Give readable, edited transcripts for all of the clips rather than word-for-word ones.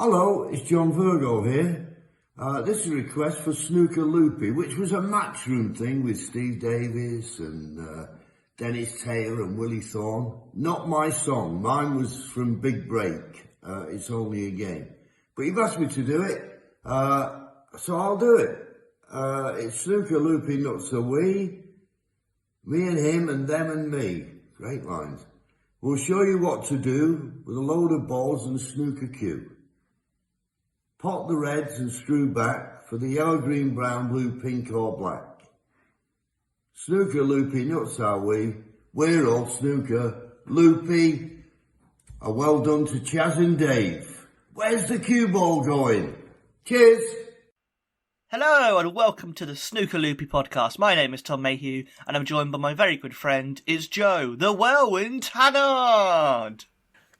Hello, it's John Virgo here. This is a request for Snooker Loopy, which was a matchroom thing with Steve Davis and Dennis Taylor and Willie Thorne. Not my song. Mine was from Big Break. It's only a game. But you've asked me to do it, so I'll do it. It's Snooker Loopy, not so we. Me and him and them and me. Great lines. We'll show you what to do with a load of balls and a snooker cue. Pot the reds and screw back for the yellow, green, brown, blue, pink or black. Snooker Loopy, nuts are we. We're all snooker loopy. A well done to Chaz and Dave. Where's the cue ball going? Cheers. Hello and welcome to the Snooker Loopy podcast. My name is Tom Mayhew and I'm joined by my very good friend, is Joe, the Whirlwind Hannard.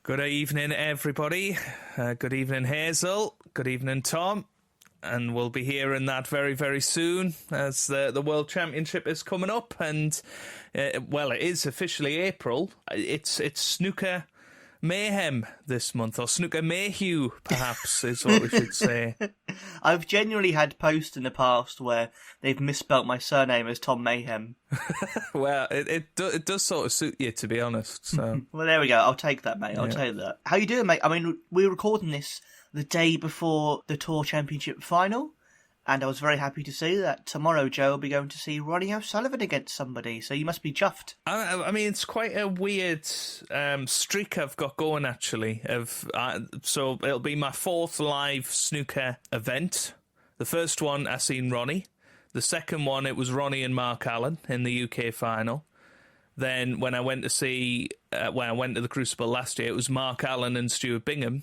Good evening, everybody. Good evening, Hazel. Good evening, Tom. And we'll be hearing that very, very soon as the World Championship is coming up. And, it is officially April. It's Snooker Mayhem this month, or Snooker Mayhew, perhaps, is what we should say. I've genuinely had posts in the past where they've misspelt my surname as Tom Mayhem. Well, it does sort of suit you, to be honest. So. Well, there we go. I'll take that, mate. I'll take that. How you doing, mate? I mean, we're recording this the day before the Tour Championship final, and I was very happy to see that tomorrow Joe will be going to see Ronnie O'Sullivan against somebody, so you must be chuffed. I mean, it's quite a weird streak I've got going, actually. So it'll be my fourth live snooker event. The first one, I seen Ronnie. The second one, it was Ronnie and Mark Allen in the UK final. Then when I went to see, when I went to the Crucible last year, it was Mark Allen and Stuart Bingham.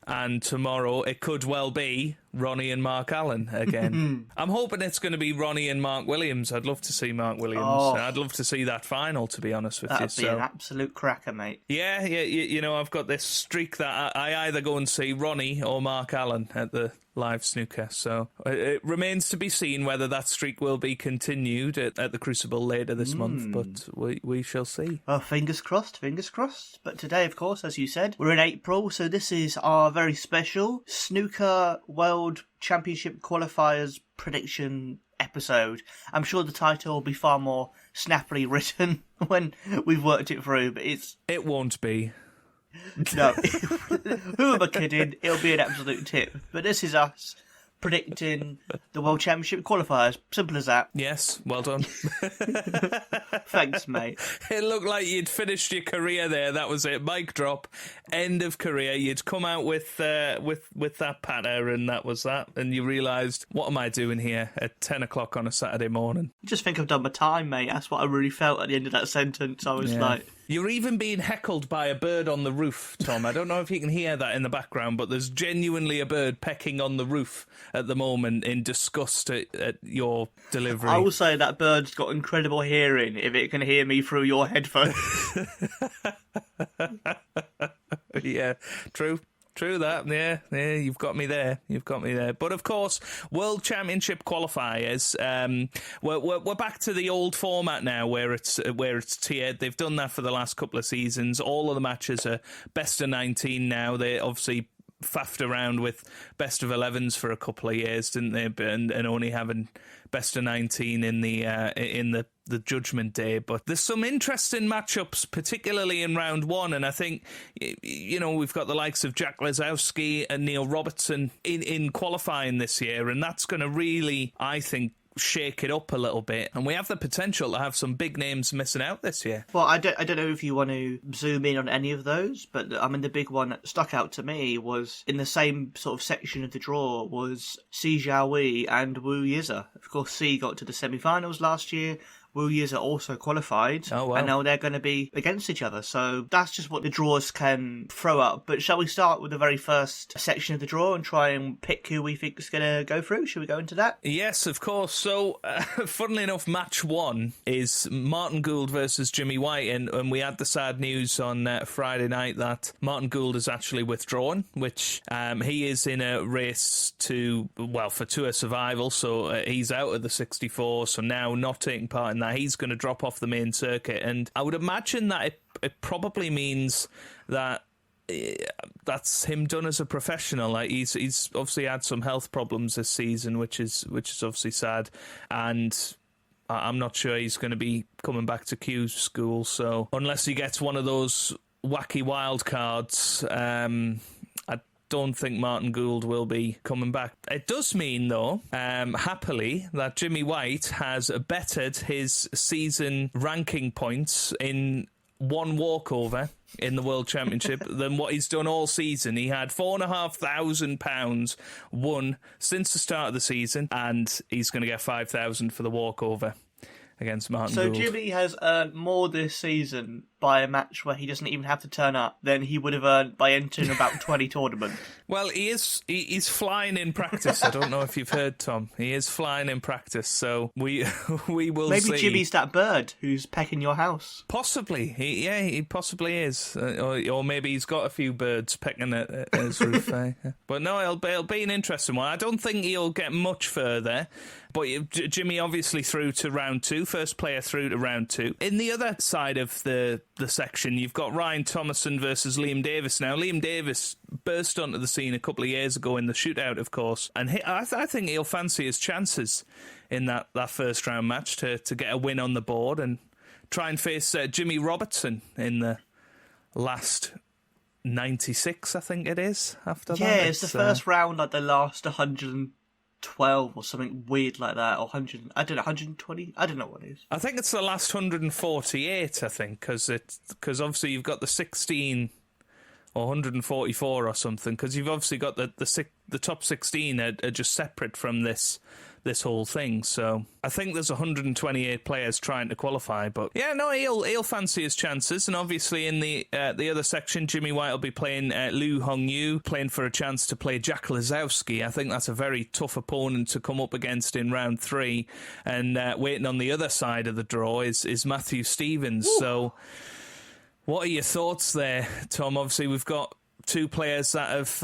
And tomorrow, it could well be Ronnie and Mark Allen again. I'm hoping it's going to be Ronnie and Mark Williams. I'd love to see Mark Williams. Oh. I'd love to see that final, to be honest with you. That'd be an absolute cracker, mate. Yeah, you know, I've got this streak that I either go and see Ronnie or Mark Allen at the live snooker. So it remains to be seen whether that streak will be continued at the Crucible later this month, but we shall see. Well, fingers crossed, fingers crossed. But today, of course, as you said, we're in April, so this is our very special Snooker World Championship Qualifiers prediction episode. I'm sure the title will be far more snappily written when we've worked it through, but It won't be. No. Who am I kidding? It'll be an absolute tip. But this is us predicting the World Championship qualifiers. Simple as that. Yes, well done. Thanks, mate. It looked like you'd finished your career there. That was it. Mic drop. End of career. You'd come out with that patter, and that was that. And you realised, what am I doing here at 10 o'clock on a Saturday morning? I just think I've done my time, mate. That's what I really felt at the end of that sentence. I was like... You're even being heckled by a bird on the roof, Tom. I don't know if you can hear that in the background, but there's genuinely a bird pecking on the roof at the moment in disgust at your delivery. I will say that bird's got incredible hearing if it can hear me through your headphones. Yeah, true. True that, yeah, you've got me there. But of course, World Championship qualifiers. We're back to the old format now, where it's tiered. They've done that for the last couple of seasons. All of the matches are best of 19 now. They obviously faffed around with best of 11s for a couple of years, didn't they? And only having best of 19 in the Judgment Day. But there's some interesting matchups, particularly in round one, and I think, you know, we've got the likes of Jack Lesowski and Neil Robertson in qualifying this year, and that's going to really, I think, shake it up a little bit, and we have the potential to have some big names missing out this year. Well, I don't know if you want to zoom in on any of those, but I mean, the big one that stuck out to me was in the same sort of section of the draw was Si Jiahui and Wu Yiza. Of course, Si got to the semi-finals last year. Wu Yiza also qualified, and now they're going to be against each other. So that's just what the draws can throw up. But shall we start with the very first section of the draw and try and pick who we think is going to go through? Should we go into that? Yes, of course. So, funnily enough, match one is Martin Gould versus Jimmy White, and we had the sad news on Friday night that Martin Gould is actually withdrawn, which he is in a race for tour survival, so he's out of the 64, so now not taking part in that. He's going to drop off the main circuit, and I would imagine that it probably means that that's him done as a professional. Like he's obviously had some health problems this season, which is obviously sad, and I'm not sure he's going to be coming back to Q school. So unless he gets one of those wacky wild cards, I don't think Martin Gould will be coming back. It does mean, though, happily, that Jimmy White has bettered his season ranking points in one walkover in the World Championship than what he's done all season. He had £4,500 won since the start of the season, and he's going to get 5,000 for the walkover against Martin Gould. So Jimmy has earned more this season by a match where he doesn't even have to turn up than he would have earned by entering about 20 tournaments. Well, he's flying in practice. I don't know if you've heard, Tom. He is flying in practice, so we will see. Maybe Jimmy's that bird who's pecking your house. Possibly. He possibly is. Or maybe he's got a few birds pecking at his roof. But no, it'll be an interesting one. I don't think he'll get much further. But Jimmy obviously through to round two, first player through to round two. In the other side of the section, you've got Ryan Thomason versus Liam Davis. Now, Liam Davis burst onto the scene a couple of years ago in the shootout, of course, and I think he'll fancy his chances in that first round match to get a win on the board and try and face Jimmy Robertson in the last 96, I think it is, after that. Yeah, it's the first round, like the last 112 or something weird like that, or 100, I don't know, 120? I don't know what it is. I think it's the last 148, I think, because obviously you've got the 16 or 144 or something, because you've obviously got the top 16 are just separate from this whole thing. So I think there's 128 players trying to qualify, but yeah, no, he'll fancy his chances. And obviously in the other section, Jimmy White will be playing Liu Hongyu, playing for a chance to play Jack Lazowski. I think that's a very tough opponent to come up against in round three. And waiting on the other side of the draw is Matthew Stevens. Ooh. So what are your thoughts there, Tom? Obviously we've got two players that have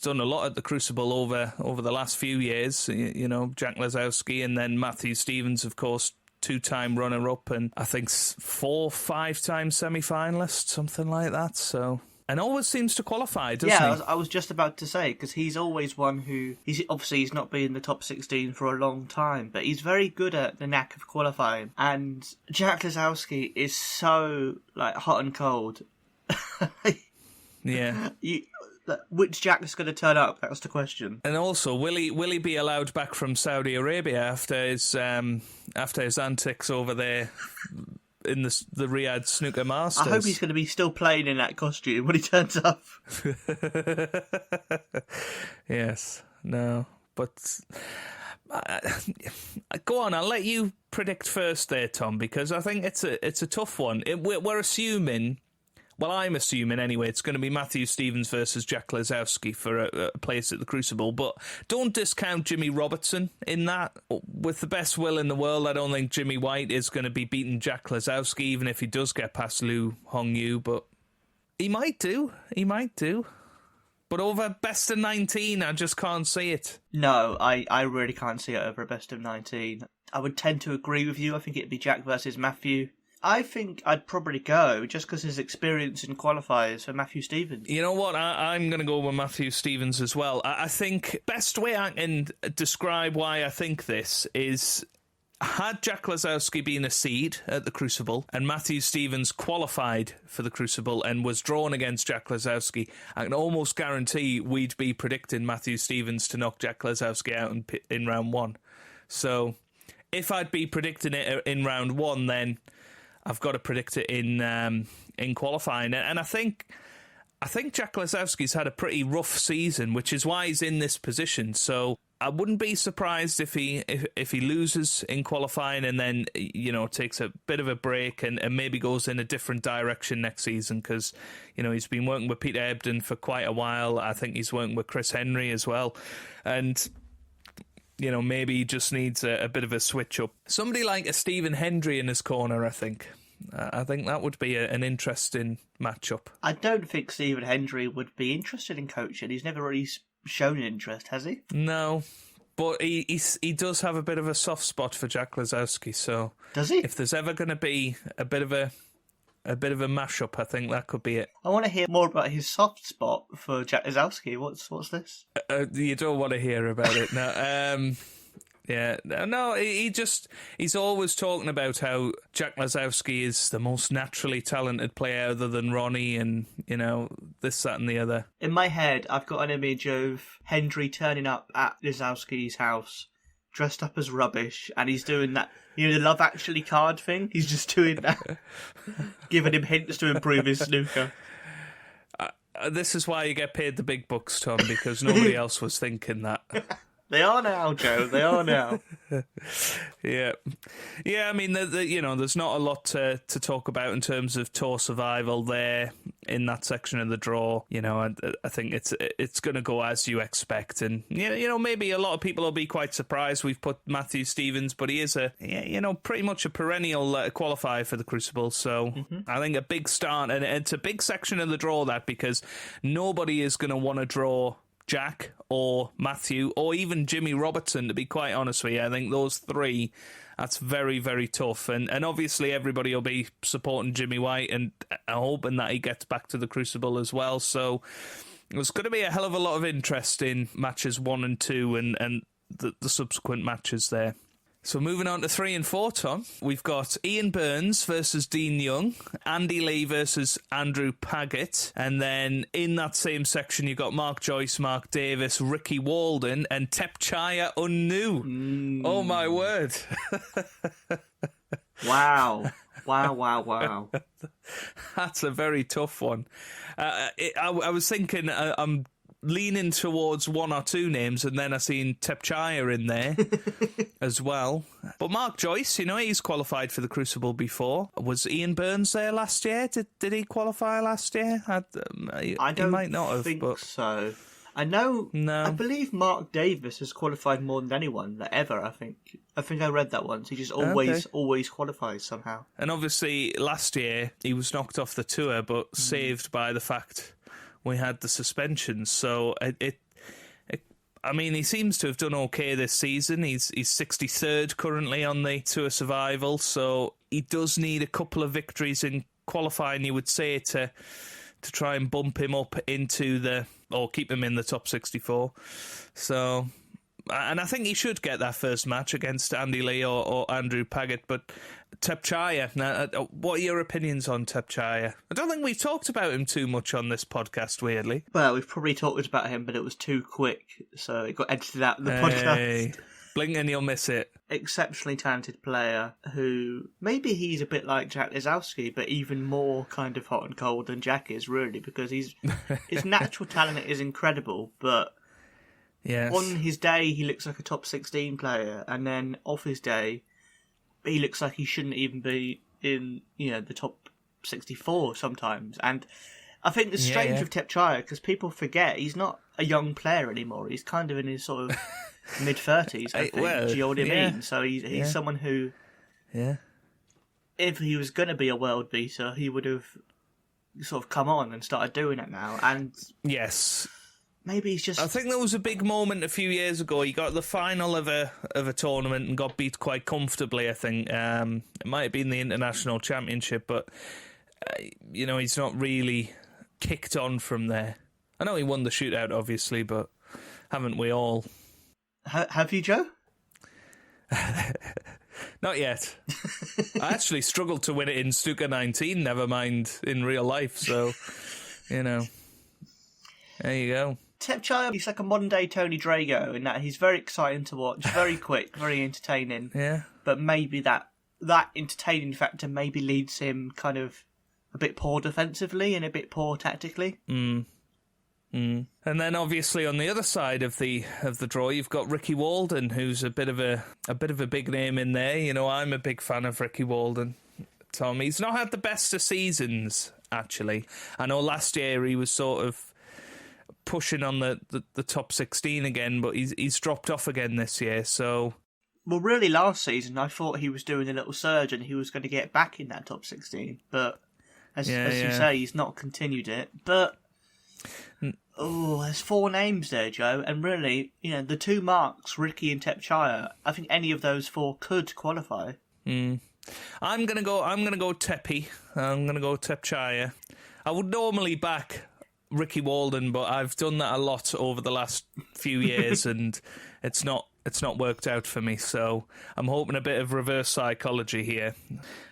done a lot at the Crucible over the last few years. You know, Jack Lazowski and then Matthew Stevens, of course, two-time runner-up and I think 5-time semi-finalist, something like that. So, and always seems to qualify, doesn't he? Yeah, I was just about to say, because he's always one who... He's not been in the top 16 for a long time, but he's very good at the knack of qualifying. And Jack Lazowski is so, like, hot and cold. Yeah. Which Jack is going to turn up? That's the question. And also, will he be allowed back from Saudi Arabia after his antics over there in the Riyadh Snooker Masters? I hope he's going to be still playing in that costume when he turns up. Yes. No. But go on. I'll let you predict first, there, Tom, because I think it's a tough one. We're assuming. Well, I'm assuming anyway it's going to be Matthew Stevens versus Jack Lazowski for a place at the Crucible, but don't discount Jimmy Robertson in that. With the best will in the world, I don't think Jimmy White is going to be beating Jack Lazowski, even if he does get past Liu Hongyu, but he might do. But over best of 19, I just can't see it. No, I really can't see it over a best of 19. I would tend to agree with you. I think it'd be Jack versus Matthew. I think I'd probably go, just because his experience in qualifiers, for Matthew Stevens. You know what? I'm going to go with Matthew Stevens as well. I think best way I can describe why I think this is, had Jack Lazowski been a seed at the Crucible and Matthew Stevens qualified for the Crucible and was drawn against Jack Lazowski, I can almost guarantee we'd be predicting Matthew Stevens to knock Jack Lazowski out in round one. So if I'd be predicting it in round one, then I've got to predict it in qualifying. And I think Jack Lazowski's had a pretty rough season, which is why he's in this position. So I wouldn't be surprised if he loses in qualifying and then, you know, takes a bit of a break and maybe goes in a different direction next season, because, you know, he's been working with Peter Ebdon for quite a while. I think he's working with Chris Henry as well. And, you know, maybe he just needs a bit of a switch up. Somebody like a Stephen Hendry in his corner, I think. I think that would be an interesting matchup. I don't think Stephen Hendry would be interested in coaching. He's never really shown an interest, has he? No, but he does have a bit of a soft spot for Jack Lazowski. So does he? If there's ever going to be a bit of a a bit of a mashup. I think that could be it. I want to hear more about his soft spot for Jack Lisowski. What's this? You don't want to hear about it, no. Yeah, no, he's always talking about how Jack Lisowski is the most naturally talented player other than Ronnie and, this, that and the other. In my head, I've got an image of Hendry turning up at Lisowski's house, dressed up as rubbish, and he's doing that, the Love Actually card thing. He's just doing that, giving him hints to improve his snooker. This is why you get paid the big bucks, Tom, because nobody else was thinking that. They are now, Joe. They are now. Yeah. I mean, there's not a lot to talk about in terms of tour survival there in that section of the draw. I think it's going to go as you expect, and maybe a lot of people will be quite surprised we've put Matthew Stevens, but he is pretty much a perennial qualifier for the Crucible. So I think a big start, and it's a big section of the draw because nobody is going to want to draw Jack or Matthew or even Jimmy Robertson, to be quite honest with you. I think those three, that's very, very tough. And obviously everybody will be supporting Jimmy White and hoping that he gets back to the Crucible as well. So there's going to be a hell of a lot of interest in matches 1 and 2 and the subsequent matches there. So moving on to 3 and 4, Tom, we've got Ian Burns versus Dean Young, Andy Lee versus Andrew Paget, and then in that same section you've got Mark Joyce, Mark Davis, Ricky Walden, and Tepchaya Unnu. Oh my word. Wow. Wow. That's a very tough one. I was thinking, I'm leaning towards 1 or 2 names, and then I seen Tepchaya in there as well. But Mark Joyce, he's qualified for the Crucible before. Was Ian Burns there last year? Did he qualify last year? I don't he might not have, think but so. I know. No. I believe Mark Davis has qualified more than anyone ever. I think I read that once. He just always qualifies somehow. And obviously last year he was knocked off the tour, but saved by the fact we had the suspensions. So I mean, he seems to have done okay this season. He's 63rd currently on the Tour Survival, so he does need a couple of victories in qualifying, you would say, to try and bump him up into or keep him in the top 64. So, and I think he should get that first match against Andy Lee or Andrew Paget, but Tepchaya, now, what are your opinions on Tepchaya? I don't think we've talked about him too much on this podcast, weirdly. Well, we've probably talked about him, but it was too quick, so it got edited out of the podcast. Blink and you'll miss it. Exceptionally talented player who, maybe he's a bit like Jack Lisowski, but even more kind of hot and cold than Jack is, really, because his natural talent is incredible, but yes, on his day he looks like a top 16 player, and then off his day he looks like he shouldn't even be in, the top 64 sometimes. And I think it's strange with Tepchaya, because people forget he's not a young player anymore. He's kind of in his sort of mid-30s, I think. Do you know what I mean? So he's someone who, if he was going to be a world beater, he would have sort of come on and started doing it now. And yes, maybe he's just... I think there was a big moment a few years ago. He got the final of a tournament and got beat quite comfortably, I think. It might have been the International Championship, but, he's not really kicked on from there. I know he won the shootout, obviously, but haven't we all? Have you, Joe? Not yet. I actually struggled to win it in Snooker 19, never mind in real life, so, there you go. Tepchaya, he's like a modern-day Tony Drago in that he's very exciting to watch, very quick, very entertaining. Yeah. But maybe that entertaining factor maybe leads him kind of a bit poor defensively and a bit poor tactically. And then obviously on the other side of the draw, you've got Ricky Walden, who's a bit of a big name in there. I'm a big fan of Ricky Walden. Tom, he's not had the best of seasons, actually. I know last year he was sort of pushing on the top 16 again, but he's dropped off again this year, so... Well, really, last season, I thought he was doing a little surge and he was going to get back in that top 16, but as you say, he's not continued it. But, there's 4 names there, Joe, and really, the 2 marks, Ricky and Tepchaya, I think any of those 4 could qualify. I'm gonna go Tepi. I'm gonna go Tepchaya. I would normally back Ricky Walden, but I've done that a lot over the last few years, and it's not worked out for me. So I'm hoping a bit of reverse psychology here,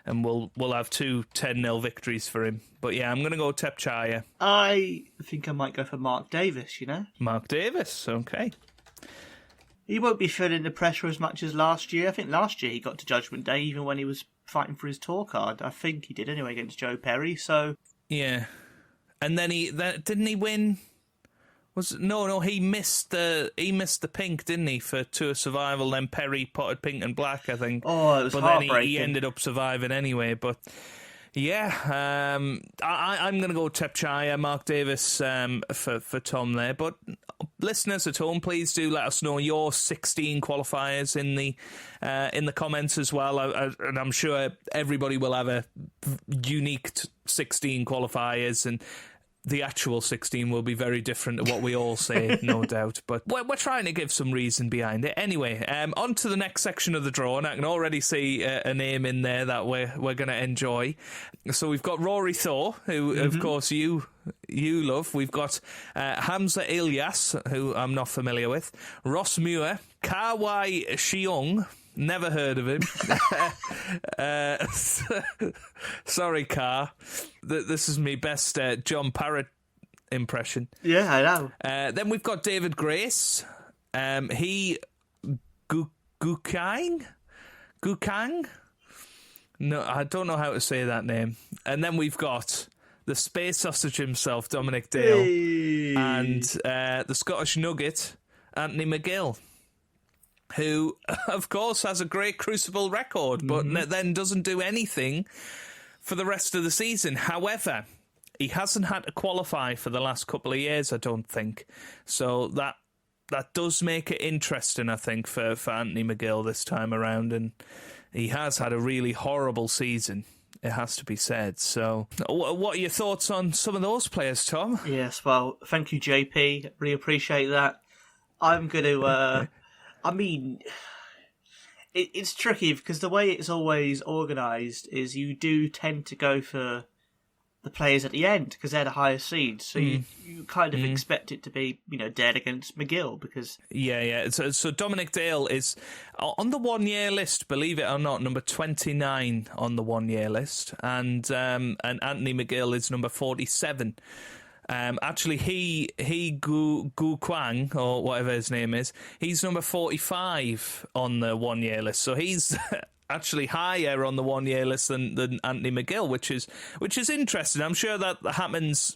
and we'll have 2 10-0 victories for him. But yeah, I'm going to go Tepchaya. I think I might go for Mark Davis, Mark Davis, okay. He won't be feeling the pressure as much as last year. I think last year he got to Judgment Day, even when he was fighting for his tour card. I think he did anyway against Joe Perry, so... Yeah. And then didn't he win? No, he missed the pink, didn't he, for Tour Survival? Then Perry potted pink and black, I think. Oh, it was heartbreaking. Then he ended up surviving anyway. But yeah, I'm going to go Tepchaya, Mark Davis for Tom there. But listeners at home, please do let us know your 16 qualifiers in the comments as well. And I'm sure everybody will have a unique 16 qualifiers, and the actual 16 will be very different to what we all say, no doubt. But we're trying to give some reason behind it. Anyway, on to the next section of the draw, and I can already see a name in there that we're going to enjoy. So we've got Rory Thor, who, of course, you love. We've got Hamza Ilyas, who I'm not familiar with. Ross Muir, Kawai Shiong. Never heard of him. Sorry, Car. This is my best John Parrott impression. Yeah, I know. Then we've got David Grace. Gukang? No, I don't know how to say that name. And then we've got the space sausage himself, Dominic Dale. Hey. And the Scottish Nugget, Anthony McGill, who, of course, has a great Crucible record, but then doesn't do anything for the rest of the season. However, he hasn't had to qualify for the last couple of years, I don't think. So that does make it interesting, I think, for Anthony McGill this time around. And he has had a really horrible season, it has to be said. So what are your thoughts on some of those players, Tom? Yes, well, thank you, JP. Really appreciate that. I'm going to... I mean, it's tricky because the way it's always organised is you do tend to go for the players at the end because they're the highest seeds. So you kind of expect it to be, dead against McGill because... Yeah. So Dominic Dale is on the 1 year list, believe it or not, number 29 on the 1 year list. And Anthony McGill is number 47. Actually, Gu Kwang, or whatever his name is, he's number 45 on the 1 year list. So he's actually higher on the 1 year list than Anthony McGill, which is interesting. I'm sure that happens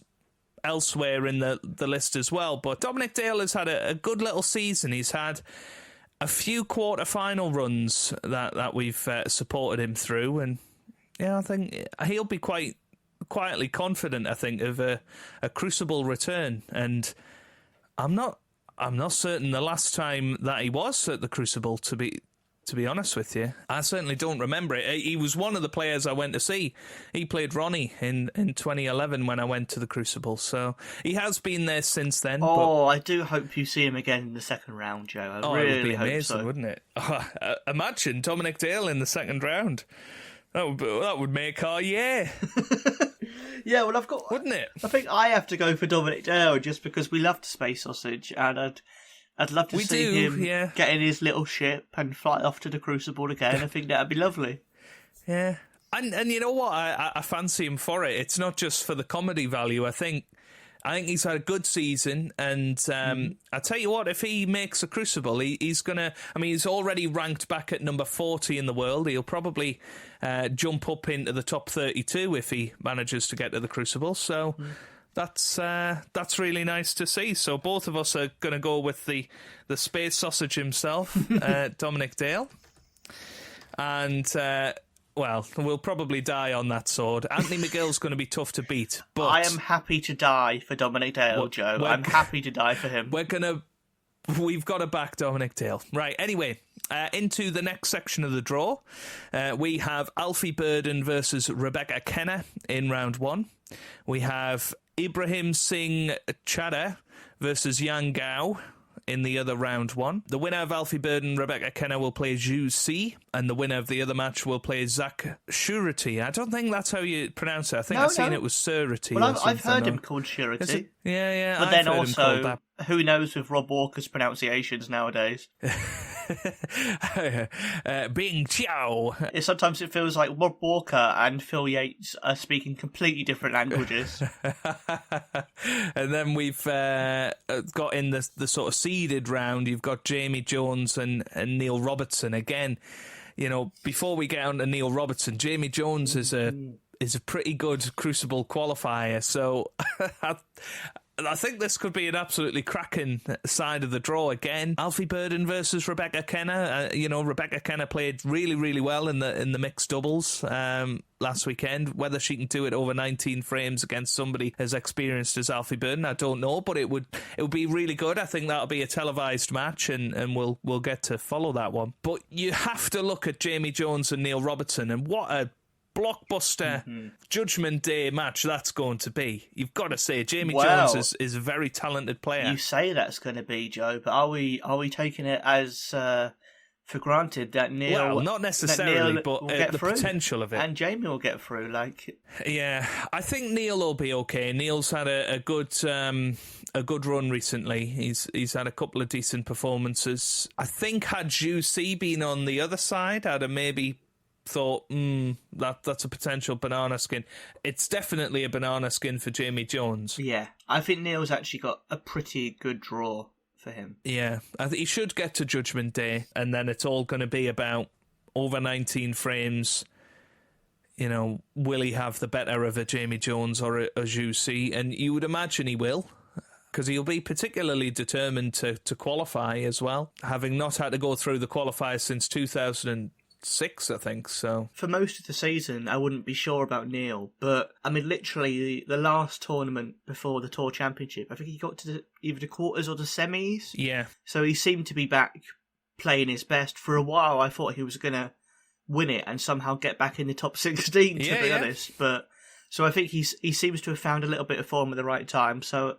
elsewhere in the list as well. But Dominic Dale has had a good little season. He's had a few quarter-final runs that we've supported him through. And yeah, I think he'll be quietly confident, I think, of a Crucible return, and I'm not certain the last time that he was at the Crucible, to be honest with you. I certainly don't remember it. He was one of the players I went to see. He played Ronnie in 2011 when I went to the Crucible, so he has been there since then. I do hope you see him again in the second round, Joe. I really it would be hope amazing, so. Wouldn't it? Imagine Dominic Dale in the second round. That would make our year. Yeah, well, wouldn't it? I think I have to go for Dominic Dale just because we love the space sausage, and I'd love to see him get in his little ship and fly off to the Crucible again. I think that'd be lovely. Yeah, and you know what? I fancy him for it. It's not just for the comedy value. I think he's had a good season, and I tell you what, if he makes a Crucible, he's gonna. I mean, he's already ranked back at number 40 in the world. He'll probably jump up into the top 32 if he manages to get to the Crucible. So that's really nice to see. So both of us are going to go with the space sausage himself, Dominic Dale, and. Well, we'll probably die on that sword. Anthony McGill's going to be tough to beat, but... I am happy to die for Dominic Dale, Joe. I'm happy to die for him. We've got to back Dominic Dale. Right, anyway, into the next section of the draw. We have Alfie Burden versus Rebecca Kenner in round 1. We have Ibrahim Singh Chadha versus Yang Gao in the other round one. The winner of Alfie Bird and Rebecca Kenner will play Zhu Si, and the winner of the other match will play Zach Surety. I don't think that's how you pronounce it. I think I've seen it was Surety. Well, I've heard him called Surety. Yeah. But I've then heard also, him called that. Who knows with Rob Walker's pronunciations nowadays? Bing Chiao. Sometimes it feels like Rob Walker and Phil Yates are speaking completely different languages. And then we've got in the sort of seeded round, you've got Jamie Jones and Neil Robertson. Again, before we get on to Neil Robertson, Jamie Jones is a pretty good Crucible qualifier, so I think this could be an absolutely cracking side of the draw again. Alfie Burden versus Rebecca Kenner. Rebecca Kenner played really, really well in the mixed doubles last weekend. Whether she can do it over 19 frames against somebody as experienced as Alfie Burden, I don't know, but it would be really good. I think that'll be a televised match, and we'll get to follow that one. But you have to look at Jamie Jones and Neil Robertson, and what a blockbuster Judgment Day match that's going to be. You've got to say, Jamie Jones is a very talented player. You say that's going to be, Joe, but are we taking it as for granted that Neil? Well, not necessarily, but the potential of it, and Jamie will get through. Yeah, I think Neil will be okay. Neil's had a good run recently. He's had a couple of decent performances. I think had Juicy been on the other side, I'd have maybe thought, that's a potential banana skin. It's definitely a banana skin for Jamie Jones. Yeah, I think Neil's actually got a pretty good draw for him. Yeah, I think he should get to Judgment Day, and then it's all going to be about over 19 frames. Will he have the better of a Jamie Jones or a Zhu Si? And you would imagine he will, because he'll be particularly determined to qualify as well, having not had to go through the qualifiers since 2006, I think. So for most of the season, I wouldn't be sure about Neil, but I mean, literally the last tournament before the Tour Championship, I think he got to either the quarters or the semis. Yeah. So he seemed to be back playing his best. For a while, I thought he was going to win it and somehow get back in the top 16, to be honest. But so I think he seems to have found a little bit of form at the right time. So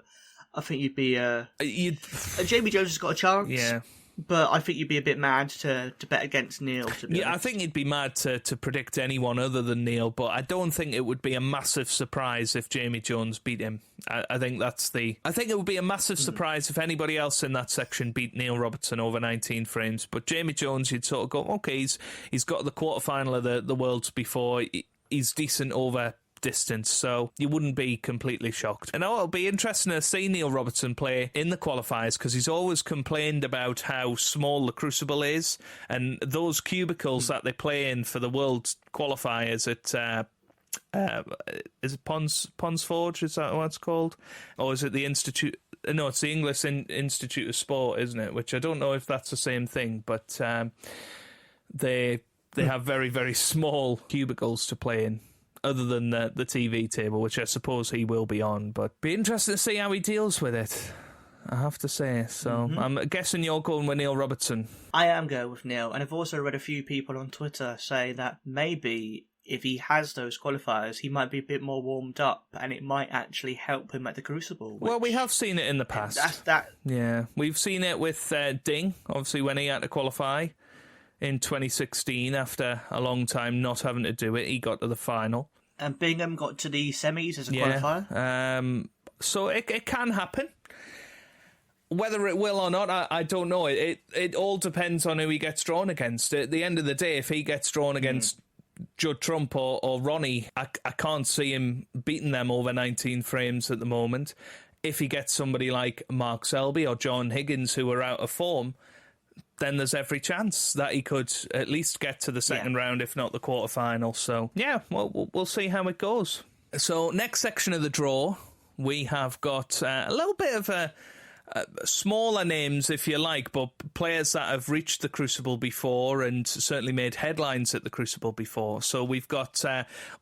I think Jamie Jones has got a chance. Yeah. But I think you'd be a bit mad to bet against Neil, to be honest. I think you'd be mad to predict anyone other than Neil, but I don't think it would be a massive surprise if Jamie Jones beat him. I think it would be a massive surprise if anybody else in that section beat Neil Robertson over 19 frames. But Jamie Jones, you'd sort of go, okay, he's got the quarterfinal of the Worlds before. He's decent over distance, so you wouldn't be completely shocked. And it'll be interesting to see Neil Robertson play in the qualifiers, because he's always complained about how small the Crucible is, and those cubicles that they play in for the World qualifiers at is it Pons Forge, is that what it's called? Or is it the Institute? No, it's the English Institute of Sport, isn't it? Which I don't know if that's the same thing, but they have very, very small cubicles to play in, other than the TV table, which I suppose he will be on. But be interesting to see how he deals with it, I have to say. So I'm guessing you're going with Neil Robertson. I am going with Neil, and I've also read a few people on Twitter say that maybe if he has those qualifiers, he might be a bit more warmed up, and it might actually help him at the Crucible. Well, we have seen it in the past. Yeah, we've seen it with Ding, obviously, when he had to qualify in 2016 after a long time not having to do it. He got to the final. And Bingham got to the semis as a qualifier. So it can happen. Whether it will or not, I don't know. It all depends on who he gets drawn against. At the end of the day, if he gets drawn against Judd Trump or Ronnie, I can't see him beating them over 19 frames at the moment. If he gets somebody like Mark Selby or John Higgins, who are out of form, then there's every chance that he could at least get to the second round, if not the quarterfinal. So, yeah, we'll see how it goes. So, next section of the draw, we have got a little bit of smaller names, if you like, but players that have reached the Crucible before and certainly made headlines at the Crucible before. So we've got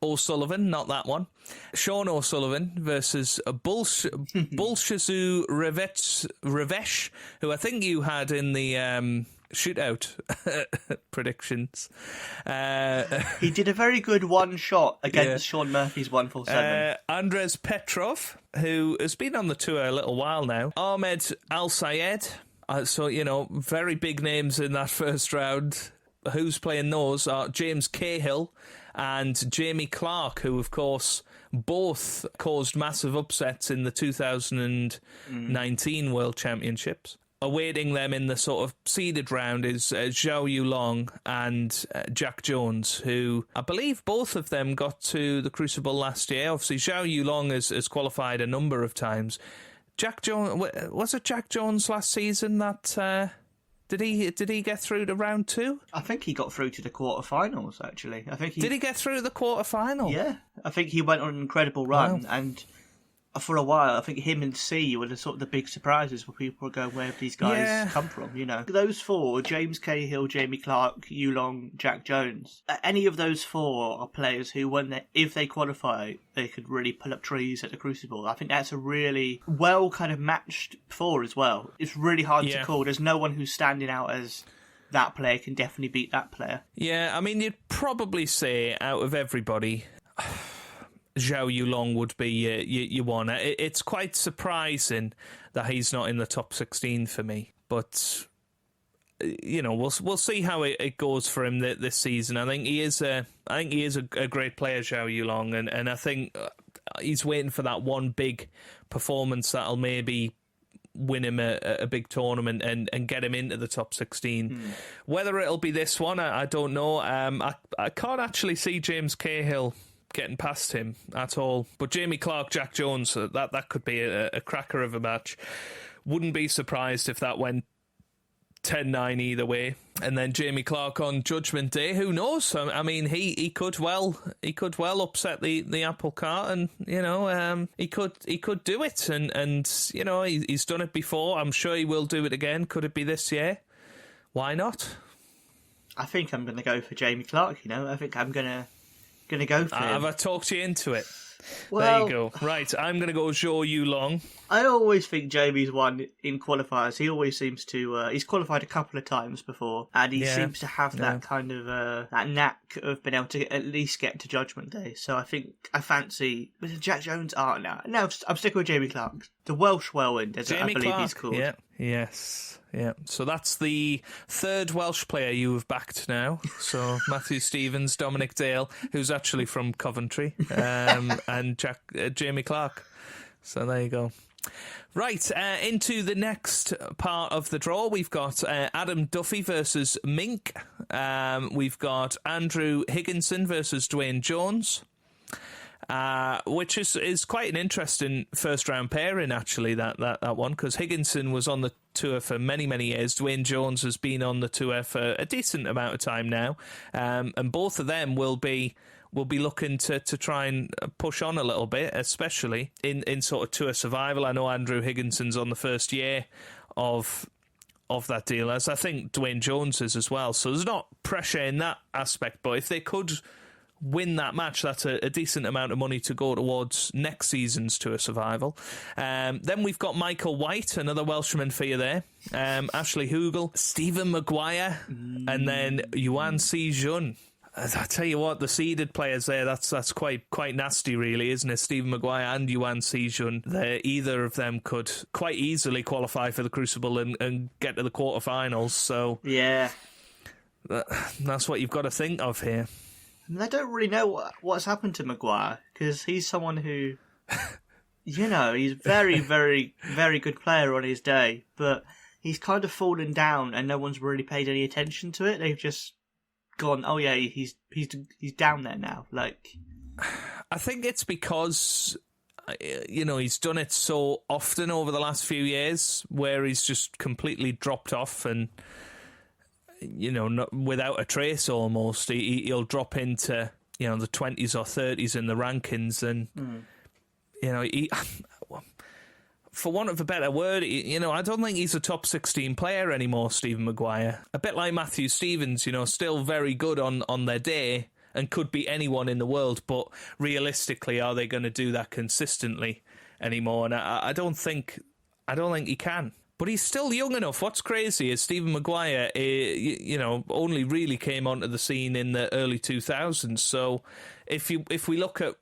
O'Sullivan, not that one, Sean O'Sullivan versus Bulshazoo Revesh, who I think you had in the shootout predictions. He did a very good one shot against Sean Murphy's 147. Andres Petrov, who has been on the tour a little while now. Ahmed Al Sayed, So, very big names in that first round. Who's playing those are James Cahill and Jamie Clark, who, of course, both caused massive upsets in the 2019 World Championships. Awaiting them in the sort of seeded round is Zhao Yulong and Jack Jones, who I believe both of them got to the Crucible last year. Obviously, Zhao Yulong has qualified a number of times. Jack Jones, was it Jack Jones last season that... Did he get through to round 2? I think he got through to the quarterfinals. Actually, Did he get through to the quarterfinal? Yeah, I think he went on an incredible run, Wow. and for a while, I think him and C were the sort of the big surprises where people were going, where have these guys come from? Those four: James Cahill, Jamie Clark, Yulong, Jack Jones. Any of those four are players who, if they qualify, they could really pull up trees at the Crucible. I think that's a really well kind of matched four as well. It's really hard to call. There's no one who's standing out as that player can definitely beat that player. Yeah, I mean, you'd probably say out of everybody, Zhao Yulong would be your one. It's quite surprising that he's not in the top 16 for me, but we'll see how it goes for him this season. I think he is a great player, Zhao Yulong, and I think he's waiting for that one big performance that'll maybe win him a big tournament and get him into the top 16. Whether it'll be this one, I don't know. I can't actually see James Cahill getting past him at all. But Jamie Clark, Jack Jones, that could be a cracker of a match. Wouldn't be surprised if that went 10-9 either way. And then Jamie Clark on Judgment Day, who knows? I mean, he could well upset the apple cart, and he could do it, and he's done it before. I'm sure he will do it again. Could it be this year? Why not? I think I'm going to go for Jamie Clark. I think I'm going to go for him. Have I talked you into it? Well, there you go. Right, I'm going to go Zhou Yulong. I always think Jamie's won in qualifiers. He always seems to... he's qualified a couple of times before, and he seems to have that kind of... that knack of being able to at least get to Judgment Day. So I think I fancy... Was it Jack Jones? Oh, no, I'm sticking with Jamie Clark. The Welsh Whirlwind, as I believe he's called. Yeah. Yes. Yeah. So that's the third Welsh player you have backed now. So Matthew Stevens, Dominic Dale, who's actually from Coventry, and Jamie Clark. So there you go. Right, into the next part of the draw, we've got Adam Duffy versus Mink. We've got Andrew Higginson versus Dwayne Jones. Which is quite an interesting first round pairing, actually, that one, because Higginson was on the tour for many, many years. Dwayne Jones has been on the tour for a decent amount of time now, and both of them will be looking to try and push on a little bit, especially in sort of tour survival. I know Andrew Higginson's on the first year of that deal, as I think Dwayne Jones is as well, so there's not pressure in that aspect, but if they could win that match, that's a decent amount of money to go towards next season's tour survival. Then we've got Michael White, another Welshman for you there, Ashley Hugel, Stephen Maguire, and then Yuan Si Jun. I tell you what, the seeded players there, that's quite nasty, really, isn't it? Stephen Maguire and Yuan Si Jun. Either of them could quite easily qualify for the Crucible and get to the quarterfinals, so yeah, that's what you've got to think of here. And I don't really know what's happened to Maguire, because he's someone who, he's very, very, very good player on his day, but he's kind of fallen down and no one's really paid any attention to it. They've just gone, oh yeah, he's down there now. Like, I think it's because he's done it so often over the last few years, where he's just completely dropped off and without a trace almost. He'll drop into the 20s or 30s in the rankings, and he, for want of a better word, I don't think he's a top 16 player anymore, Stephen Maguire. A bit like Matthew Stevens, still very good on their day and could beat anyone in the world, but realistically, are they going to do that consistently anymore? And I don't think he can. But he's still young enough. What's crazy is Stephen Maguire, only really came onto the scene in the early 2000s. So if we look at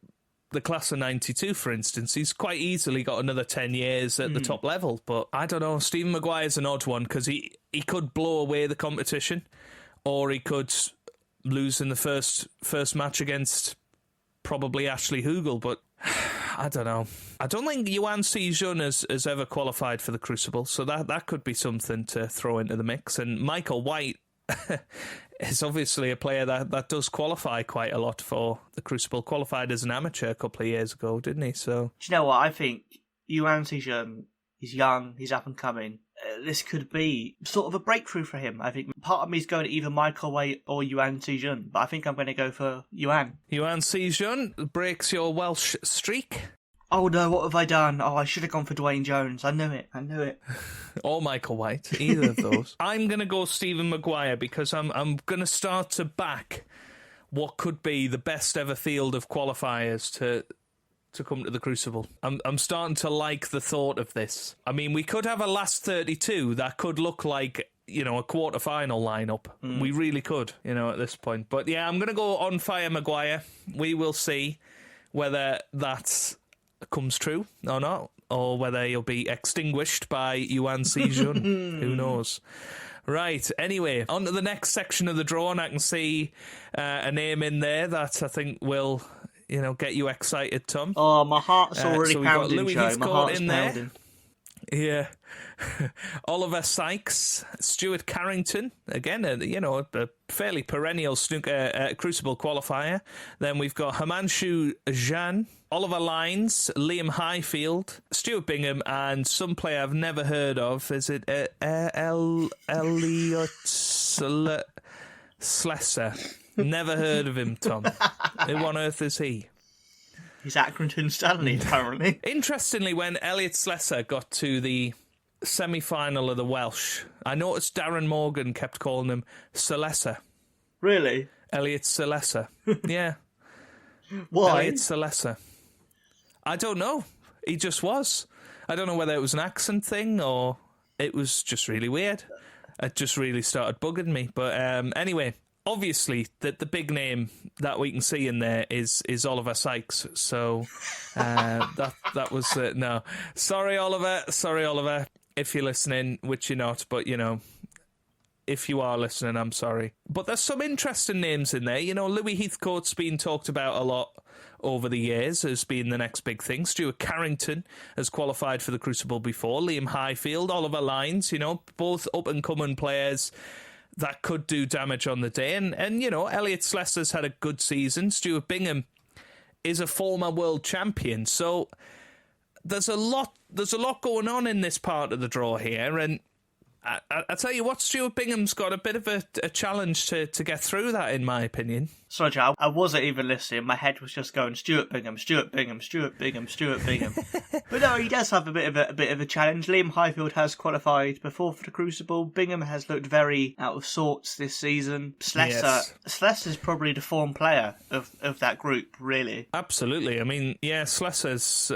the class of 92, for instance, he's quite easily got another 10 years at the top level. But I don't know, Stephen Maguire's an odd one because he could blow away the competition, or he could lose in the first match against probably Ashley Hugel, but I don't know. I don't think Yuan Si-jun has ever qualified for the Crucible, so that could be something to throw into the mix. And Michael White is obviously a player that does qualify quite a lot for the Crucible. Qualified as an amateur a couple of years ago, didn't he? So, do you know what? I think Yuan Si-jun, he's young, he's up and coming. This could be sort of a breakthrough for him. I think part of me is going to either Michael White or Yuan Si-jun, but I think I'm going to go for Yuan. Yuan Si-jun breaks your Welsh streak. Oh no, what have I done? Oh, I should have gone for Dwayne Jones. I knew it. Or Michael White, either of those. I'm going to go Stephen Maguire because I'm going to start to back what could be the best ever field of qualifiers to come to the Crucible. I'm starting to like the thought of this. I mean, we could have a last 32 that could look like, a quarter-final lineup. We really could, at this point. But yeah, I'm going to go on fire Maguire. We will see whether that comes true or not, or whether he'll be extinguished by Yuan Si-jun. Who knows? Right, anyway, on to the next section of the draw, and I can see a name in there that I think will... get you excited, Tom. Oh, my heart's already so pounding, Louis Joe. Heathcote My heart's in pounding. There. Yeah. Oliver Sykes, Stuart Carrington, again, a fairly perennial snooker Crucible qualifier. Then we've got Himanshu Jan, Oliver Lines, Liam Highfield, Stuart Bingham, and some player I've never heard of. Is it Elliot Slesser? Never heard of him, Tom. Who on earth is he? He's Accrington Stanley, apparently. Interestingly, when Elliot Slesser got to the semi-final of the Welsh, I noticed Darren Morgan kept calling him Celesser. Really? Elliot Celesser. Yeah. Why? Elliot Celesser. I don't know. He just was. I don't know whether it was an accent thing or it was just really weird. It just really started bugging me. But anyway... Obviously, the big name that we can see in there is Oliver Sykes. So that was no. Sorry, Oliver. If you're listening, which you're not, but if you are listening, I'm sorry. But there's some interesting names in there. Louis Heathcote's been talked about a lot over the years as being the next big thing. Stuart Carrington has qualified for the Crucible before. Liam Highfield, Oliver Lines. Both up and coming players that could do damage on the day. And Elliot Slesser's had a good season. Stuart Bingham is a former world champion. So there's a lot going on in this part of the draw here. And I tell you what, Stuart Bingham's got a bit of a challenge to get through that, in my opinion. Sorry, Joe, I wasn't even listening. My head was just going, Stuart Bingham. But no, he does have a bit of a challenge. Liam Highfield has qualified before for the Crucible. Bingham has looked very out of sorts this season. Slesser's probably the form player of that group, really. Absolutely. I mean, yeah, Slesser's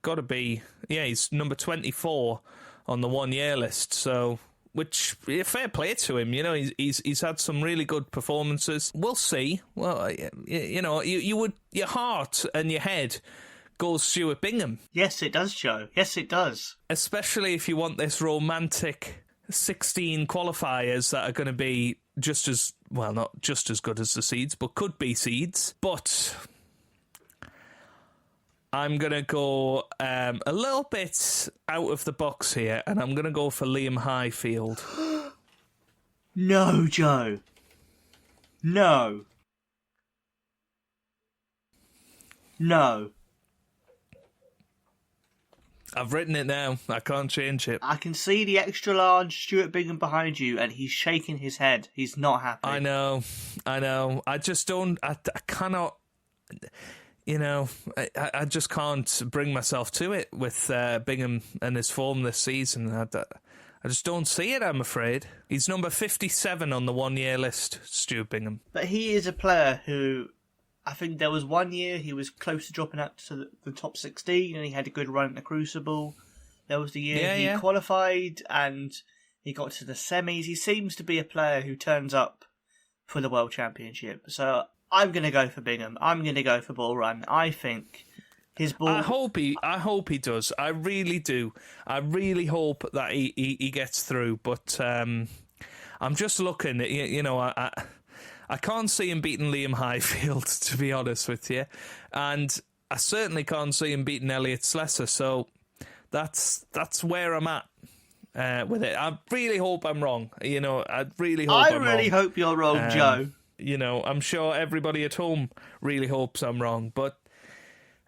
got to be... Yeah, he's number 24 on the 1 year list, so... Which, fair play to him, he's had some really good performances. We'll see. Well, your heart and your head goes Stuart Bingham. Yes, it does, Joe. Yes, it does. Especially if you want this romantic 16 qualifiers that are going to be just as, well, not just as good as the seeds, but could be seeds. But I'm going to go a little bit out of the box here, and I'm going to go for Liam Highfield. No, Joe. No. I've written it now. I can't change it. I can see the extra large Stuart Bingham behind you, and he's shaking his head. He's not happy. I know. I just don't... I cannot... I just can't bring myself to it with Bingham and his form this season. I just don't see it, I'm afraid. He's number 57 on the 1 year list, Stuart Bingham. But he is a player who, I think there was 1 year he was close to dropping out to the top 16 and he had a good run at the Crucible. There was the year he qualified and he got to the semis. He seems to be a player who turns up for the World Championship. So I'm going to go for Bingham. I'm going to go for Ball Run. I think his ball. I hope he does. I really do. I really hope that he gets through. But I'm just looking. I can't see him beating Liam Highfield, to be honest with you, and I certainly can't see him beating Elliot Slessor. So that's where I'm at with it. I really hope I'm wrong. I really hope you're wrong, Joe. I'm sure everybody at home really hopes I'm wrong, but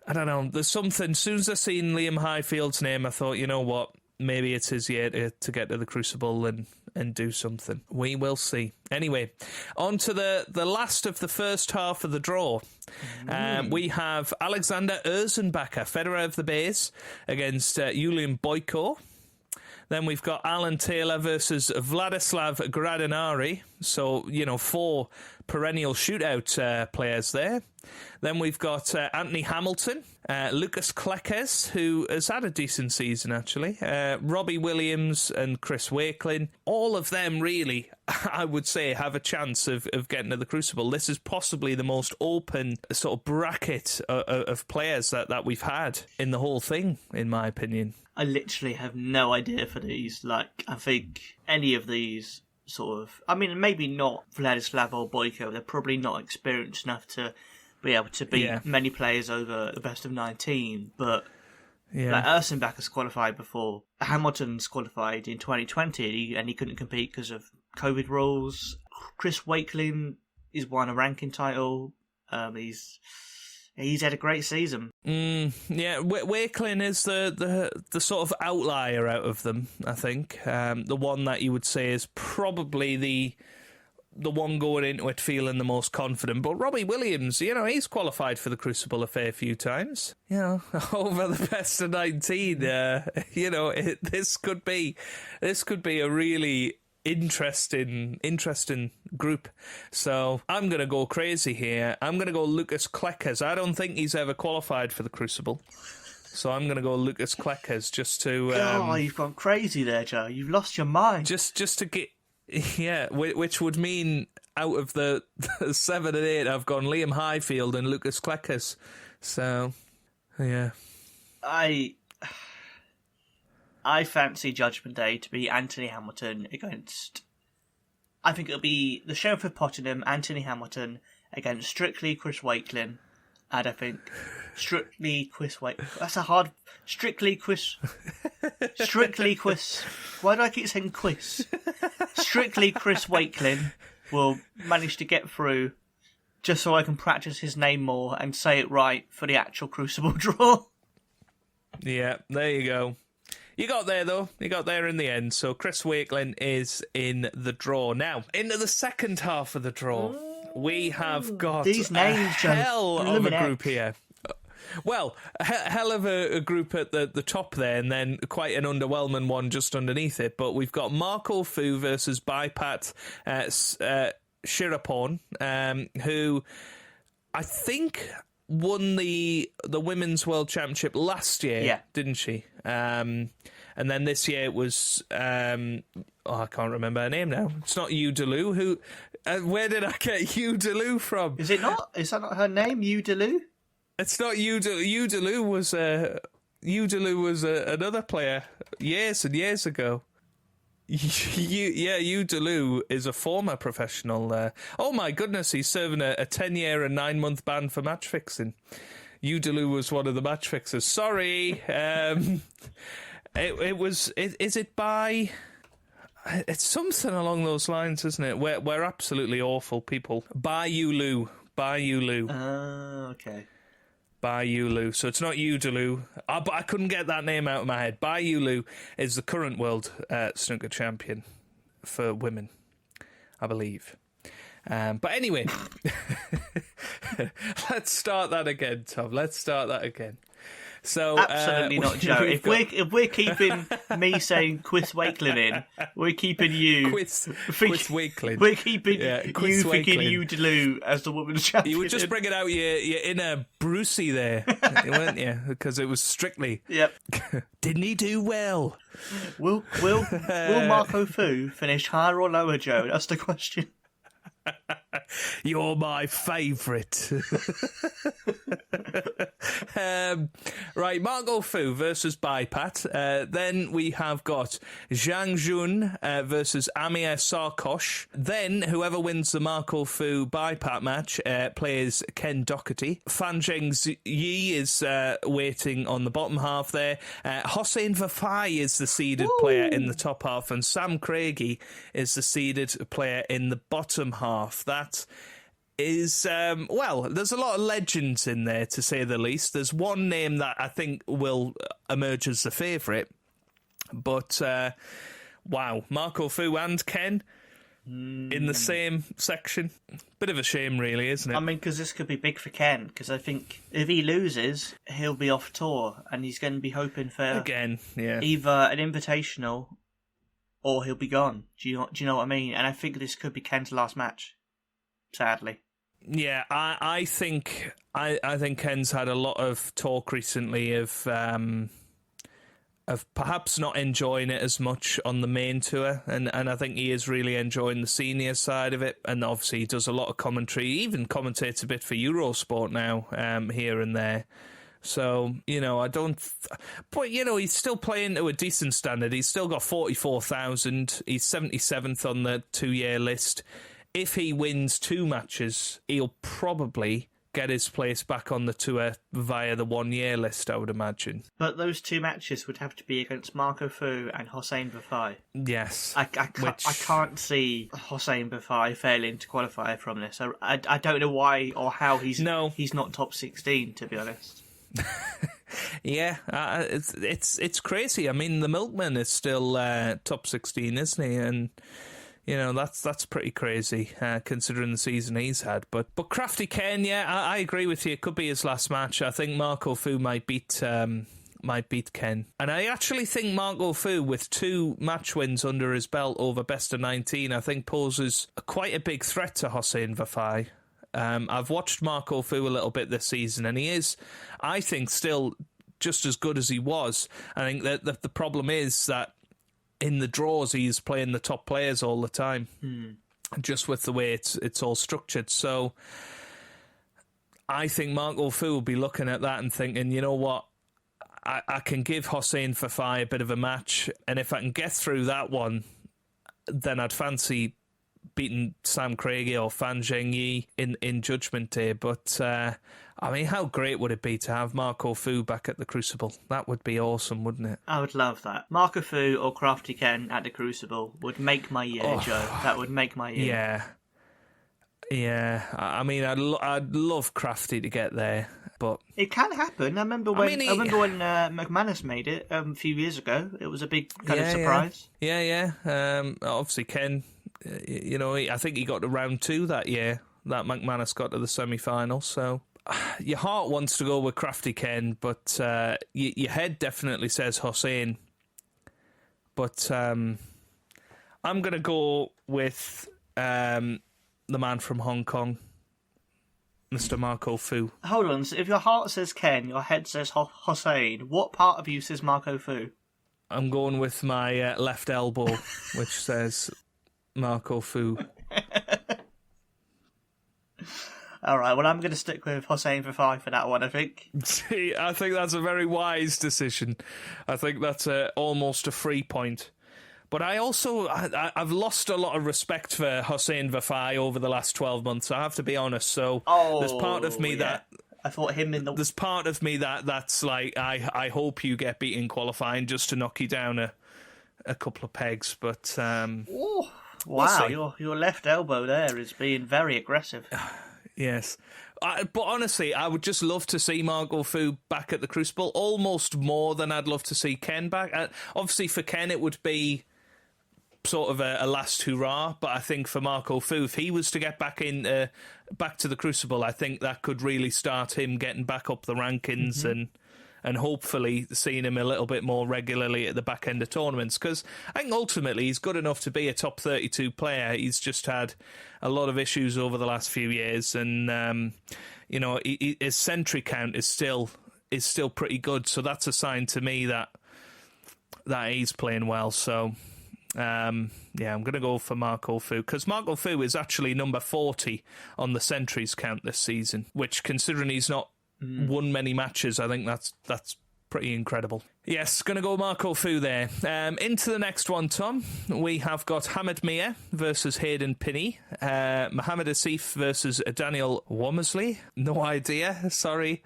I don't know. There's something. As soon as I seen Liam Highfield's name, I thought, you know what? Maybe it's his year to get to the Crucible and do something. We will see. Anyway, on to the last of the first half of the draw. We have Alexander Erzenbacher, Federer of the Bays, against Julian Boyko. Then we've got Alan Taylor versus Vladislav Gradinari. So, 4 perennial shootout players there. Then we've got Anthony Hamilton, Lucas Klekes, who has had a decent season, actually, Robbie Williams and Chris Wakelin. All of them, really, I would say, have a chance of getting to the Crucible. This is possibly the most open sort of bracket of players that we've had in the whole thing, in my opinion. I literally have no idea for these. I think any of these maybe not Vladislav or Boyko. They're probably not experienced enough to be able to beat many players over the best of 19. But Erzenbacher's qualified before. Hamilton's qualified in 2020 and he couldn't compete because of COVID rules. Chris Wakelin has won a ranking title. He's had a great season. Wakelin is the sort of outlier out of them, I think. The one that you would say is probably the one going into it feeling the most confident. But Robbie Williams, he's qualified for the Crucible a fair few times. Over the best of 19. This could be a really interesting group. So I'm going to go crazy here. I'm going to go Lucas Klekes. I don't think he's ever qualified for the Crucible. So I'm going to go Lucas Klekes just to... you've gone crazy there, Joe. You've lost your mind. Just to get... Yeah, which would mean out of the 7 and 8, I've gone Liam Highfield and Lucas Klekes. So, yeah. I fancy Judgment Day to be Anthony Hamilton against... I think it'll be the Sheriff of Pottenham, Anthony Hamilton, against Strictly Chris Wakelin. And I think Strictly Chris Wakelin... That's a hard... Strictly Chris... Why do I keep saying quiz? Strictly Chris Wakelin will manage to get through just so I can practice his name more and say it right for the actual Crucible draw. Yeah, there you go. You got there, though. You got there in the end. So Chris Wakelin is in the draw. Now, into the second half of the draw, we have got these names, a hell of a group here. Well, a hell of a group at the top there, and then quite an underwhelming one just underneath it. But we've got Marco Fu versus Baipat Shirapon, who I think won the Women's World Championship last year, didn't she? And then this year it was... I can't remember her name now. It's not Yu Delu. Who? Where did I get Yu Delu from? Is it not? Is that not her name, Yu Delu? It's not Yu Delu. Yu Delu was another player years and years ago. Yu Delu is a former professional. Oh my goodness, he's serving a 10-year and 9-month ban for match fixing. Yu Delu was one of the match fixers. Sorry. It was. Is it by? It's something along those lines, isn't it? We're absolutely awful people. Bai Yu Lu. Okay. Bai Yu Lu. So it's not Yu Delu. But I couldn't get that name out of my head. Bai Yu Lu is the current world snooker champion for women, I believe. But anyway, let's start that again, Tom. Let's start that again. So absolutely not, Joe. If we're keeping me saying Chris Wakelin in, we're keeping you. Chris Wakelin. We're keeping Chris you thinking you Delu as the women's champion. You were just bringing out your inner Brucey there, weren't you? Because it was Strictly. Yep. Didn't he do well? Will Marco Fu finish higher or lower, Joe? That's the question. You're my favourite. Right, Marco Fu versus Baipat. Then we have got Zhang Jun versus Amir Sarkosh. Then whoever wins the Marco Fu Baipat match plays Ken Doherty. Fan Zheng Yi is waiting on the bottom half there. Hossein Vafai is the seeded player in the top half, and Sam Craigie is the seeded player in the bottom half. That is, well, there's a lot of legends in there, to say the least. There's one name that I think will emerge as the favourite, but wow, Marco Fu and Ken in the same section. Bit of a shame, really, isn't it? I mean, because this could be big for Ken, because I think if he loses, he'll be off tour, and he's going to be hoping for Again, yeah. either an invitational or he'll be gone. Do you know what I mean? And I think this could be Ken's last match, sadly. Yeah, I think Ken's had a lot of talk recently of perhaps not enjoying it as much on the main tour, and I think he is really enjoying the senior side of it, and obviously he does a lot of commentary, he even commentates a bit for Eurosport now, here and there. So, but, he's still playing to a decent standard. He's still got 44,000. He's 77th on the 2-year list. If he wins 2 matches, he'll probably get his place back on the tour via the 1-year list, I would imagine. But those 2 matches would have to be against Marco Fu and Hossein Vafai. Yes. I can't see Hossein Vafai failing to qualify from this. I don't know why or how he's not top 16, to be honest. Yeah, it's crazy. I mean, the Milkman is still top 16, isn't he? And that's pretty crazy considering the season he's had. But Crafty Ken, yeah, I agree with you. It could be his last match. I think Marco Fu might beat Ken, and I actually think Marco Fu, with 2 match wins under his belt over best of 19, I think poses quite a big threat to Hossein Vafai. I've watched Marco Fu a little bit this season, and he is, I think, still just as good as he was. I think that the problem is that in the draws he's playing the top players all the time, just with the way it's all structured. So I think Marco Fu will be looking at that and thinking, you know what, I can give Hossein Vafai a bit of a match, and if I can get through that one, then I'd fancy beating Sam Craigie or Fan Zheng Yi in Judgment Day. But, I mean, how great would it be to have Marco Fu back at the Crucible? That would be awesome, wouldn't it? I would love that. Marco Fu or Crafty Ken at the Crucible would make my year, Joe. That would make my year. Yeah. Yeah. I mean, I'd love Crafty to get there, but it can happen. I remember when McManus made it a few years ago. It was a big kind of surprise. Yeah. Obviously, Ken, I think he got to round 2 that year. That McManus got to the semi-final. So your heart wants to go with Crafty Ken, but your head definitely says Hossein. But I'm going to go with the man from Hong Kong, Mr. Marco Fu. Hold on, so if your heart says Ken, your head says Hossein, what part of you says Marco Fu? I'm going with my left elbow, which says Marco Fu. All right, well, I'm going to stick with Hossein Vafai for that one, I think. See, I think that's a very wise decision. I think that's almost a free point. But I've lost a lot of respect for Hossein Vafai over the last 12 months, I have to be honest. So there's part of me that... I thought him in the... There's part of me that's like, I hope you get beat in qualifying just to knock you down a couple of pegs. But... wow, your left elbow there is being very aggressive. Yes. But honestly, I would just love to see Marco Fu back at the Crucible, almost more than I'd love to see Ken back. Obviously, for Ken, it would be sort of a last hurrah, but I think for Marco Fu, if he was to get back to the Crucible, I think that could really start him getting back up the rankings and hopefully seeing him a little bit more regularly at the back end of tournaments, because I think ultimately he's good enough to be a top 32 player. He's just had a lot of issues over the last few years, and his century count is still pretty good, so that's a sign to me that he's playing well. So I'm going to go for Marco Fu, because Marco Fu is actually number 40 on the centuries count this season, which, considering he's not won many matches, I think that's pretty incredible. Yes, going to go Marco Fu there. Into the next one, Tom. We have got Hamid Mia versus Hayden Pinney. Mohamed Asif versus Daniel Womersley. No idea. Sorry,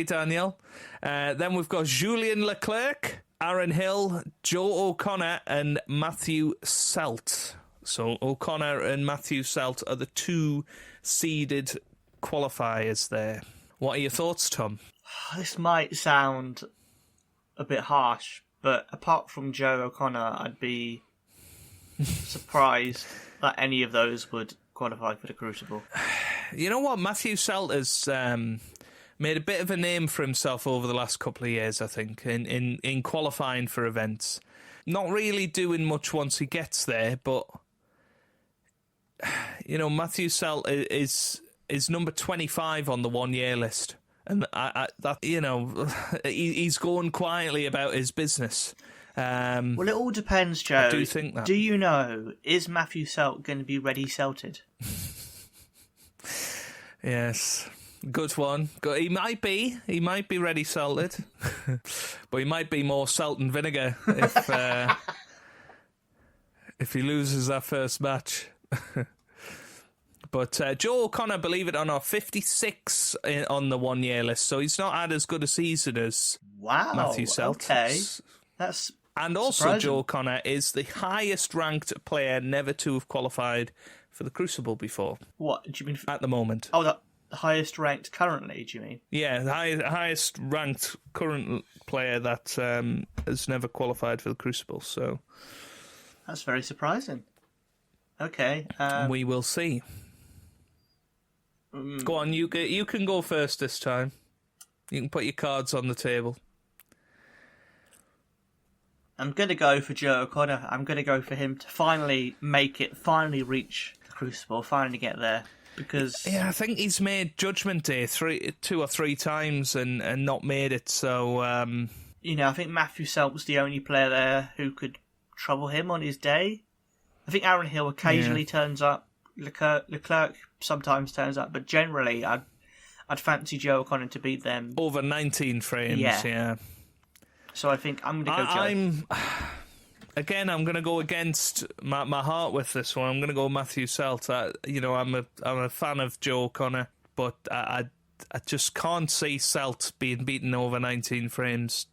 Daniel. Then we've got Julien Leclerc, Aaron Hill, Joe O'Connor and Matthew Selt. So O'Connor and Matthew Selt are the 2 seeded qualifiers there. What are your thoughts, Tom? This might sound a bit harsh, but apart from Joe O'Connor, I'd be surprised that any of those would qualify for the Crucible. You know what? Matthew Selt has made a bit of a name for himself over the last couple of years, I think, in qualifying for events. Not really doing much once he gets there, but, you know, Matthew Selt is number 25 on the 1 year list. And he's going quietly about his business. Well, it all depends, Joe. I do think that. Do you know, is Matthew Selt going to be ready Celted? Yes, good one. He might be ready Celted, but he might be more salt and vinegar if he loses that first match. But Joe O'Connor, believe it or not, 56 on the 1 year list, so he's not had as good a season as Matthew Selt. Okay, that's and also surprising. Joe O'Connor is the highest ranked player never to have qualified for the Crucible before. What do you mean? At the moment. Oh, the highest ranked currently, do you mean? Yeah, the highest ranked current player that has never qualified for the Crucible, so... That's very surprising. Okay. We will see. Go on, you can go first this time. You can put your cards on the table. I'm going to go for Joe O'Connor. I'm going to go for him to finally make it, finally reach the Crucible, finally get there. Because I think he's made Judgment Day 2 or 3 times and not made it, so... I think Matthew Selt was the only player there who could trouble him on his day. I think Aaron Hill occasionally turns up. Leclerc sometimes turns up, but generally I'd fancy Joe O'Connor to beat them. Over 19 frames, yeah. So I think I'm going to go Joe. I'm going to go against my heart with this one. I'm going to go Matthew Selt. I'm a fan of Joe O'Connor, but I just can't see Selt being beaten over 19 frames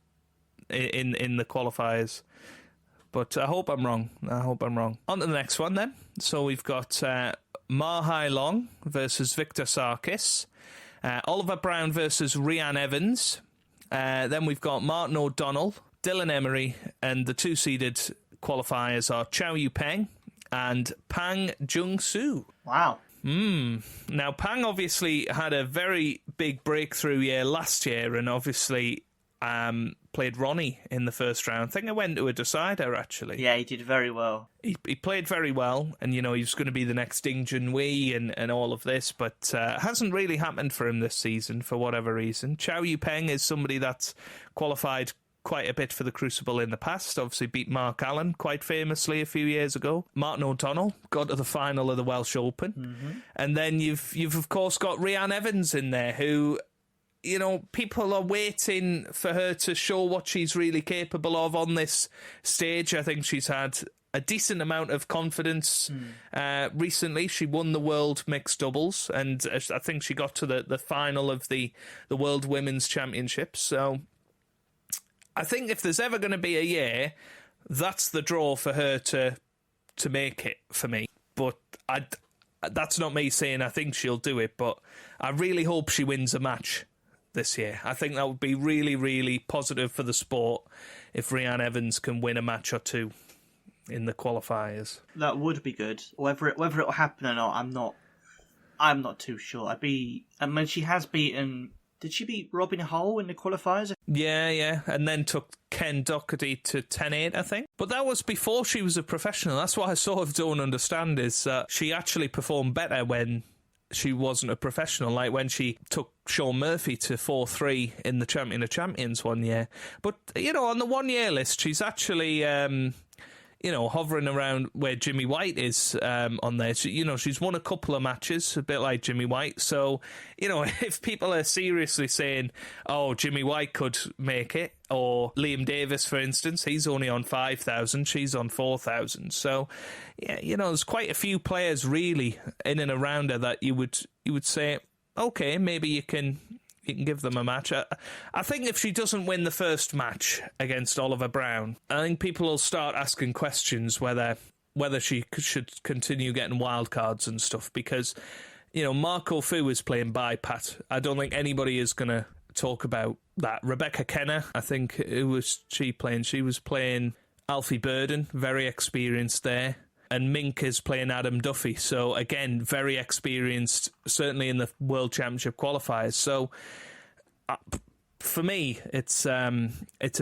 in the qualifiers. But I hope I'm wrong. On to the next one, then. So we've got Ma Hai Long versus Victor Sarkis. Oliver Brown versus Rhian Evans. Then we've got Martin O'Donnell, Dylan Emery, and the 2-seeded qualifiers are Chow Yu Peng and Pang Jung Soo. Wow. Now, Pang obviously had a very big breakthrough year last year and obviously... played Ronnie in the first round. I think I went to a decider, actually. Yeah, he did very well. He played very well, and, he was going to be the next Ding Junhui and all of this, but hasn't really happened for him this season for whatever reason. Chow Yu Peng is somebody that's qualified quite a bit for the Crucible in the past, obviously beat Mark Allen quite famously a few years ago. Martin O'Donnell got to the final of the Welsh Open. Mm-hmm. And then you've of course got Rhian Evans in there, who... people are waiting for her to show what she's really capable of on this stage. I think she's had a decent amount of confidence recently. She won the World Mixed Doubles, and I think she got to the final of the World Women's Championship. So I think if there's ever going to be a year, that's the draw for her to make it for me. But that's not me saying I think she'll do it, but I really hope she wins a match this year. I think that would be really, really positive for the sport if Rhian Evans can win a match or two in the qualifiers. That would be good. Whether it will happen or not, I'm not too sure. She has beaten. Did she beat Robin Hull in the qualifiers? Yeah, and then took Ken Doherty to 10-8, I think. But that was before she was a professional. That's what I sort of don't understand, is that she actually performed better when she wasn't a professional, like when she took Shaun Murphy to 4-3 in the Champion of Champions one year. But, on the 1 year list, she's actually, hovering around where Jimmy White is on there. So, she's won a couple of matches, a bit like Jimmy White. So, if people are seriously saying, oh, Jimmy White could make it, or Liam Davis, for instance, he's only on 5,000, she's on 4,000. So, yeah, there's quite a few players really in and around her that you would say, okay, maybe you can give them a match. I think if she doesn't win the first match against Oliver Brown, I think people will start asking questions whether she should continue getting wildcards and stuff, because, Marco Fu is playing Pat. I don't think anybody is going to talk about that. Rebecca Kenner, I think, who was she playing? She was playing Alfie Burden, very experienced there. And Mink is playing Adam Duffy. So, again, very experienced, certainly in the World Championship qualifiers. So, for me, it's a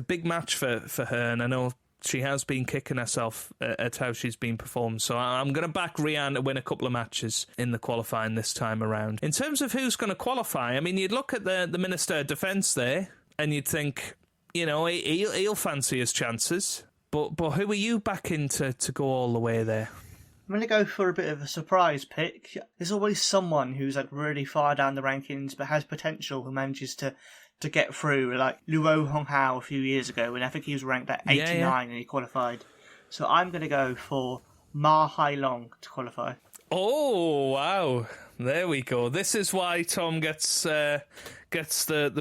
big match for her. And I know she has been kicking herself at how she's been performed. So, I'm going to back Rianne to win a couple of matches in the qualifying this time around. In terms of who's going to qualify, I mean, you'd look at the Minister of Defence there and you'd think, he'll fancy his chances. But who are you backing to go all the way there? I'm going to go for a bit of a surprise pick. There's always someone who's really far down the rankings but has potential, who manages to get through, like Luo Honghao a few years ago, and I think he was ranked at 89 and he qualified. So I'm going to go for Ma Hailong to qualify. Oh, wow. There we go. This is why Tom gets the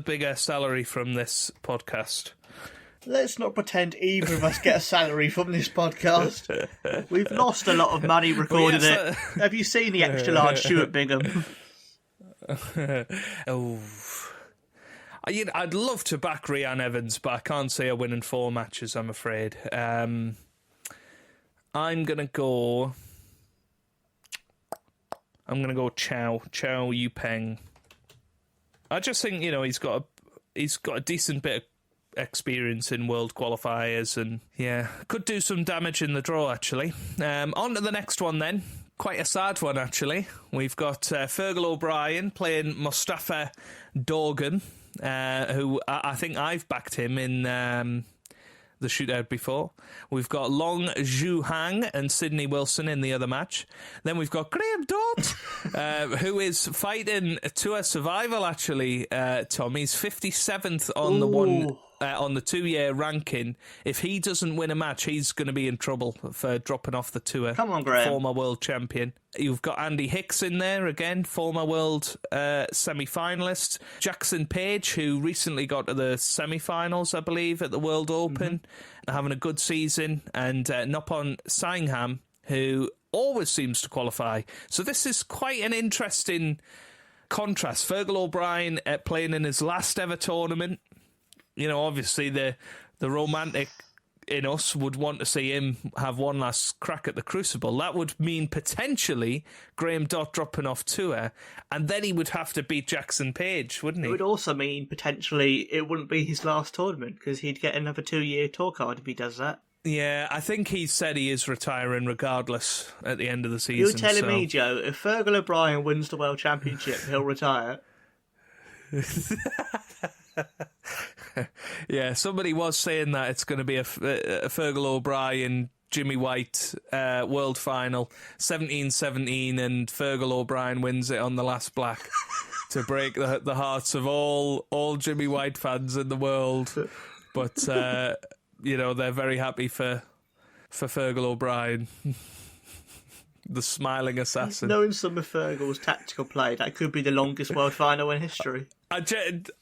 bigger salary from this podcast. Let's not pretend either of us get a salary from this podcast. We've lost a lot of money recording it. Have you seen the extra large Stuart Bingham? Oh, I'd love to back Rianne Evans, but I can't say I win in 4 matches, I'm afraid. I'm going to go Chow Yupeng. I just think, he's got a decent bit of experience in world qualifiers, and could do some damage in the draw, actually. On to the next one then. Quite a sad one, actually. We've got Fergal O'Brien playing Mustafa Dorgan, who I think I've backed him in the shootout before. We've got Long Zhu Hang and Sydney Wilson in the other match. Then we've got Graham Dodd, who is fighting Tour Survival, actually, Tom. He's 57th on the 2-year ranking. If he doesn't win a match, he's going to be in trouble for dropping off the tour. Come on, Graham. Former world champion. You've got Andy Hicks in there, again, former world semi-finalist. Jackson Page, who recently got to the semi-finals, I believe, at the World Open, having a good season. And Nopon Saingham, who always seems to qualify. So this is quite an interesting contrast. Fergal O'Brien playing in his last ever tournament. Obviously the romantic in us would want to see him have one last crack at the Crucible. That would mean potentially Graham Dodd dropping off tour, and then he would have to beat Jackson Page, wouldn't he? It would also mean potentially it wouldn't be his last tournament, because he'd get another 2-year tour card if he does that. Yeah, I think he said he is retiring regardless at the end of the season. You're telling me, Joe, if Fergal O'Brien wins the World Championship, he'll retire? Yeah, somebody was saying that it's going to be a Fergal O'Brien, Jimmy White world final, 17-17, and Fergal O'Brien wins it on the last black to break the hearts of all Jimmy White fans in the world. But, they're very happy for Fergal O'Brien. The smiling assassin. Knowing some of Fergal's tactical play, that could be the longest world final in history.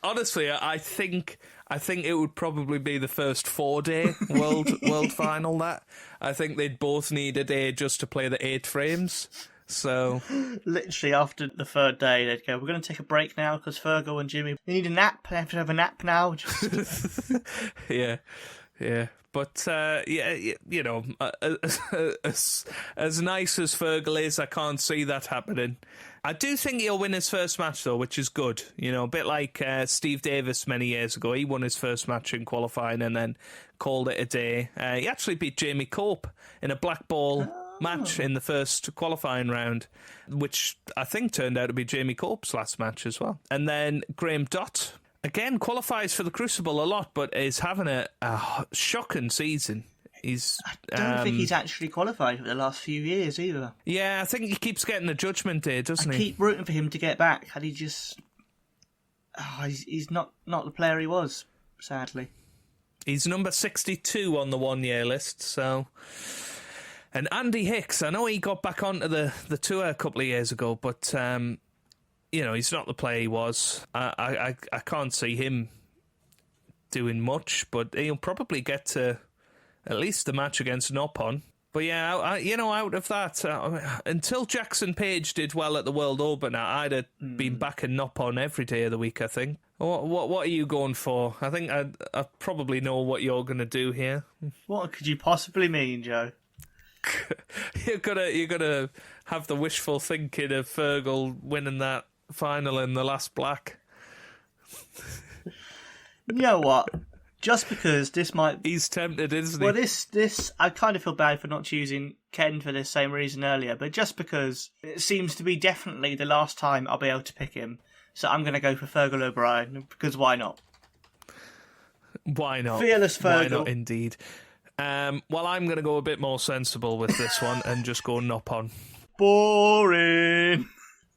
Honestly, I think it would probably be the first 4-day world final. That I think they'd both need a day just to play the 8 frames. So literally after the 3rd day, they'd go, "We're going to take a break now because Fergal and Jimmy need a nap. They have to have a nap now." Yeah. But, as nice as Fergal is, I can't see that happening. I do think he'll win his first match, though, which is good. A bit like Steve Davis many years ago. He won his first match in qualifying and then called it a day. He actually beat Jamie Cope in a black ball match in the first qualifying round, which I think turned out to be Jamie Cope's last match as well. And then Graham Dott, again, qualifies for the Crucible a lot, but is having a shocking season. He's. I don't think he's actually qualified for the last few years either. Yeah, I think he keeps getting a judgment day, doesn't he? I keep rooting for him to get back, and he just... he's not the player he was, sadly. He's number 62 on the one-year list, so... And Andy Hicks, I know he got back onto the tour a couple of years ago, but, he's not the player he was. I can't see him doing much, but he'll probably get to at least the match against Noppon. But yeah, out of that, until Jackson Page did well at the World Open, I'd have been backing Noppon every day of the week, I think. What are you going for? I think I probably know what you're going to do here. What could you possibly mean, Joe? You're gonna have the wishful thinking of Fergal winning that final in the last black. You know what? Just because this might... He's tempted, isn't he? Well, this I kind of feel bad for not choosing Ken for this same reason earlier, but just because it seems to be definitely the last time I'll be able to pick him, so I'm going to go for Fergal O'Brien, because why not? Why not? Fearless Fergal. Why not, indeed. Well, I'm going to go a bit more sensible with this one and just go Noppon. Boring.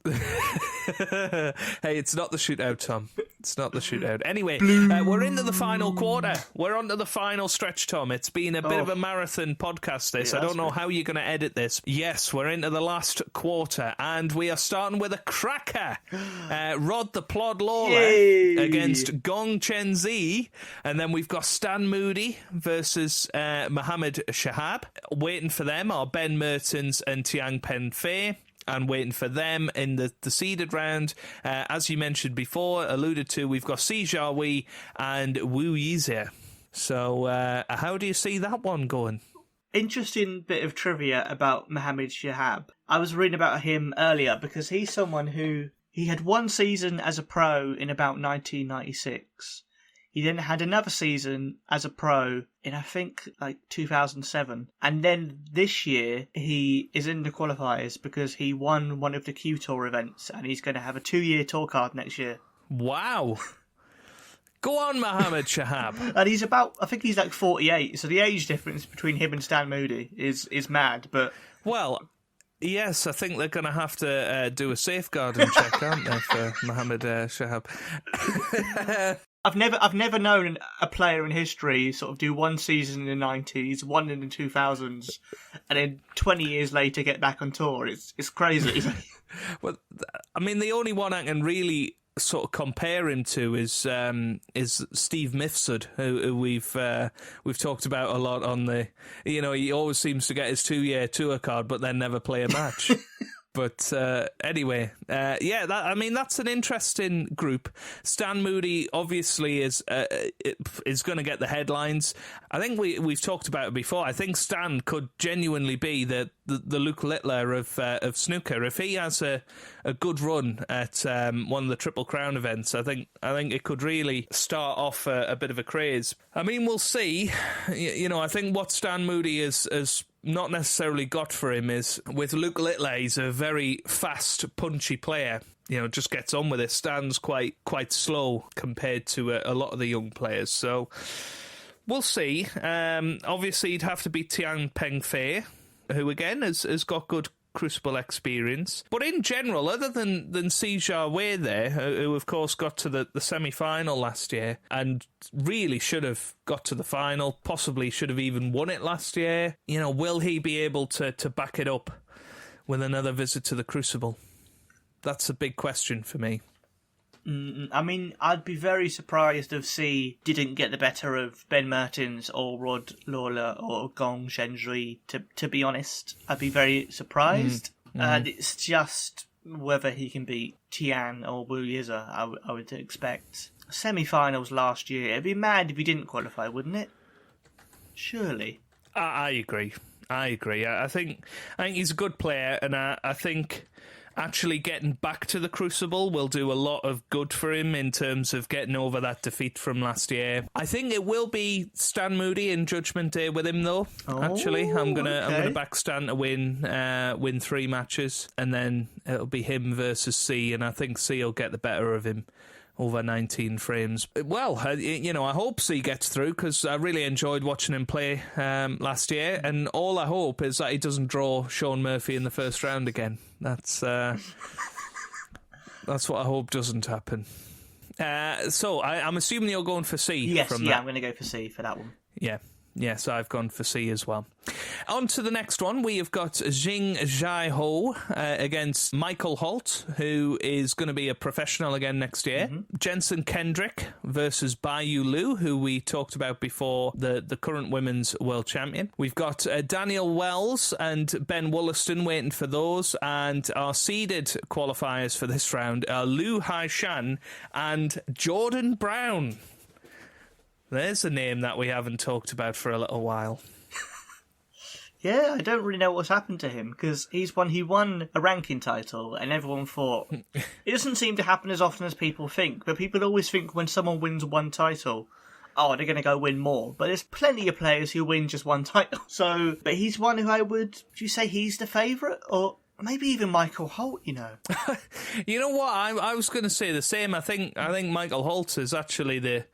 Hey, it's not the shootout, Tom. It's not the shootout. Anyway, we're into the final quarter. We're onto the final stretch, Tom. It's been a bit of a marathon podcast, this. Yeah, I don't know how you're going to edit this. Yes, we're into the last quarter, and we are starting with a cracker. Rod the Plod Lawler against Gong Chen Zi, and then we've got Stan Moody versus Mohammed Shahab. Waiting for them are Ben Mertens and Tiang Pen Fei. And waiting for them in the seeded round. As you mentioned before, alluded to, we've got Si Jiawei and Wu Yizhe. So how do you see that one going? Interesting bit of trivia about Mohammed Shahab. I was reading about him earlier because he's someone who... He had one season as a pro in about 1996. He then had another season as a pro in, I think, 2007. And then this year, he is in the qualifiers because he won one of the Q Tour events and he's going to have a 2-year tour card next year. Wow. Go on, Mohammed Shahab. And he's I think he's 48, so the age difference between him and Stan Moody is mad, but... Well... Yes, I think they're going to have to do a safeguarding check, aren't they, for Mohammed Shahab? I've never known a player in history sort of do one season in the 90s, one in the 2000s, and then 20 years later get back on tour. It's crazy. Well, I mean, the only one I can really sort of compare him to is Steve Mifsud, who we've talked about a lot on the... he always seems to get his 2-year tour card, but then never play a match. But anyway, that's an interesting group. Stan Moody obviously is going to get the headlines. I think we've talked about it before. I think Stan could genuinely be the Luke Littler of snooker. If he has a good run at one of the Triple Crown events, I think it could really start off a bit of a craze. I mean, we'll see. I think what Stan Moody is not necessarily got for him is, with Luke Littler, he's a very fast, punchy player. Just gets on with it. Stan's quite slow compared to a lot of the young players. So we'll see. Obviously, you'd have to be Tian Peng Fei, who again has got good Crucible experience. But in general, other than Si Jiawei there, who of course got to the semi-final last year and really should have got to the final, possibly should have even won it last year, will he be able to back it up with another visit to the Crucible? That's a big question for me. I mean, I'd be very surprised if C didn't get the better of Ben Mertens or Rod Lawler or Gong Shenjui, to be honest. I'd be very surprised. And it's just whether he can beat Tian or Wu Yizhe, I would expect. Semi-finals last year. It'd be mad if he didn't qualify, wouldn't it? Surely. I agree. I think he's a good player, and I think... actually getting back to the Crucible will do a lot of good for him in terms of getting over that defeat from last year. I think it will be Stan Moody in Judgment Day with him, though. Actually, I'm gonna back Stan to win 3 matches, and then it'll be him versus C, and I think C will get the better of him over 19 frames. Well, I hope C gets through, because I really enjoyed watching him play last year, and all I hope is that he doesn't draw Sean Murphy in the first round again. That's what I hope doesn't happen. So I'm assuming you're going for C. Yes, from yeah, that. I'm going to go for C for that one. Yeah. Yes, I've gone for C as well. On to the next one. We have got Jing Jai-ho against Michael Holt, who is going to be a professional again next year. Mm-hmm. Jensen Kendrick versus Bayu Liu, who we talked about before, the current women's world champion. We've got Daniel Wells and Ben Wollaston waiting for those, and our seeded qualifiers for this round are Liu Haishan and Jordan Brown. There's a name that we haven't talked about for a little while. Yeah, I don't really know what's happened to him, because he won a ranking title, and everyone thought... It doesn't seem to happen as often as people think, but people always think when someone wins one title, oh, they're going to go win more. But there's plenty of players who win just one title. So, but he's one who would you say he's the favourite? Or maybe even Michael Holt, you know? You know what? I was going to say the same. I think Michael Holt is actually the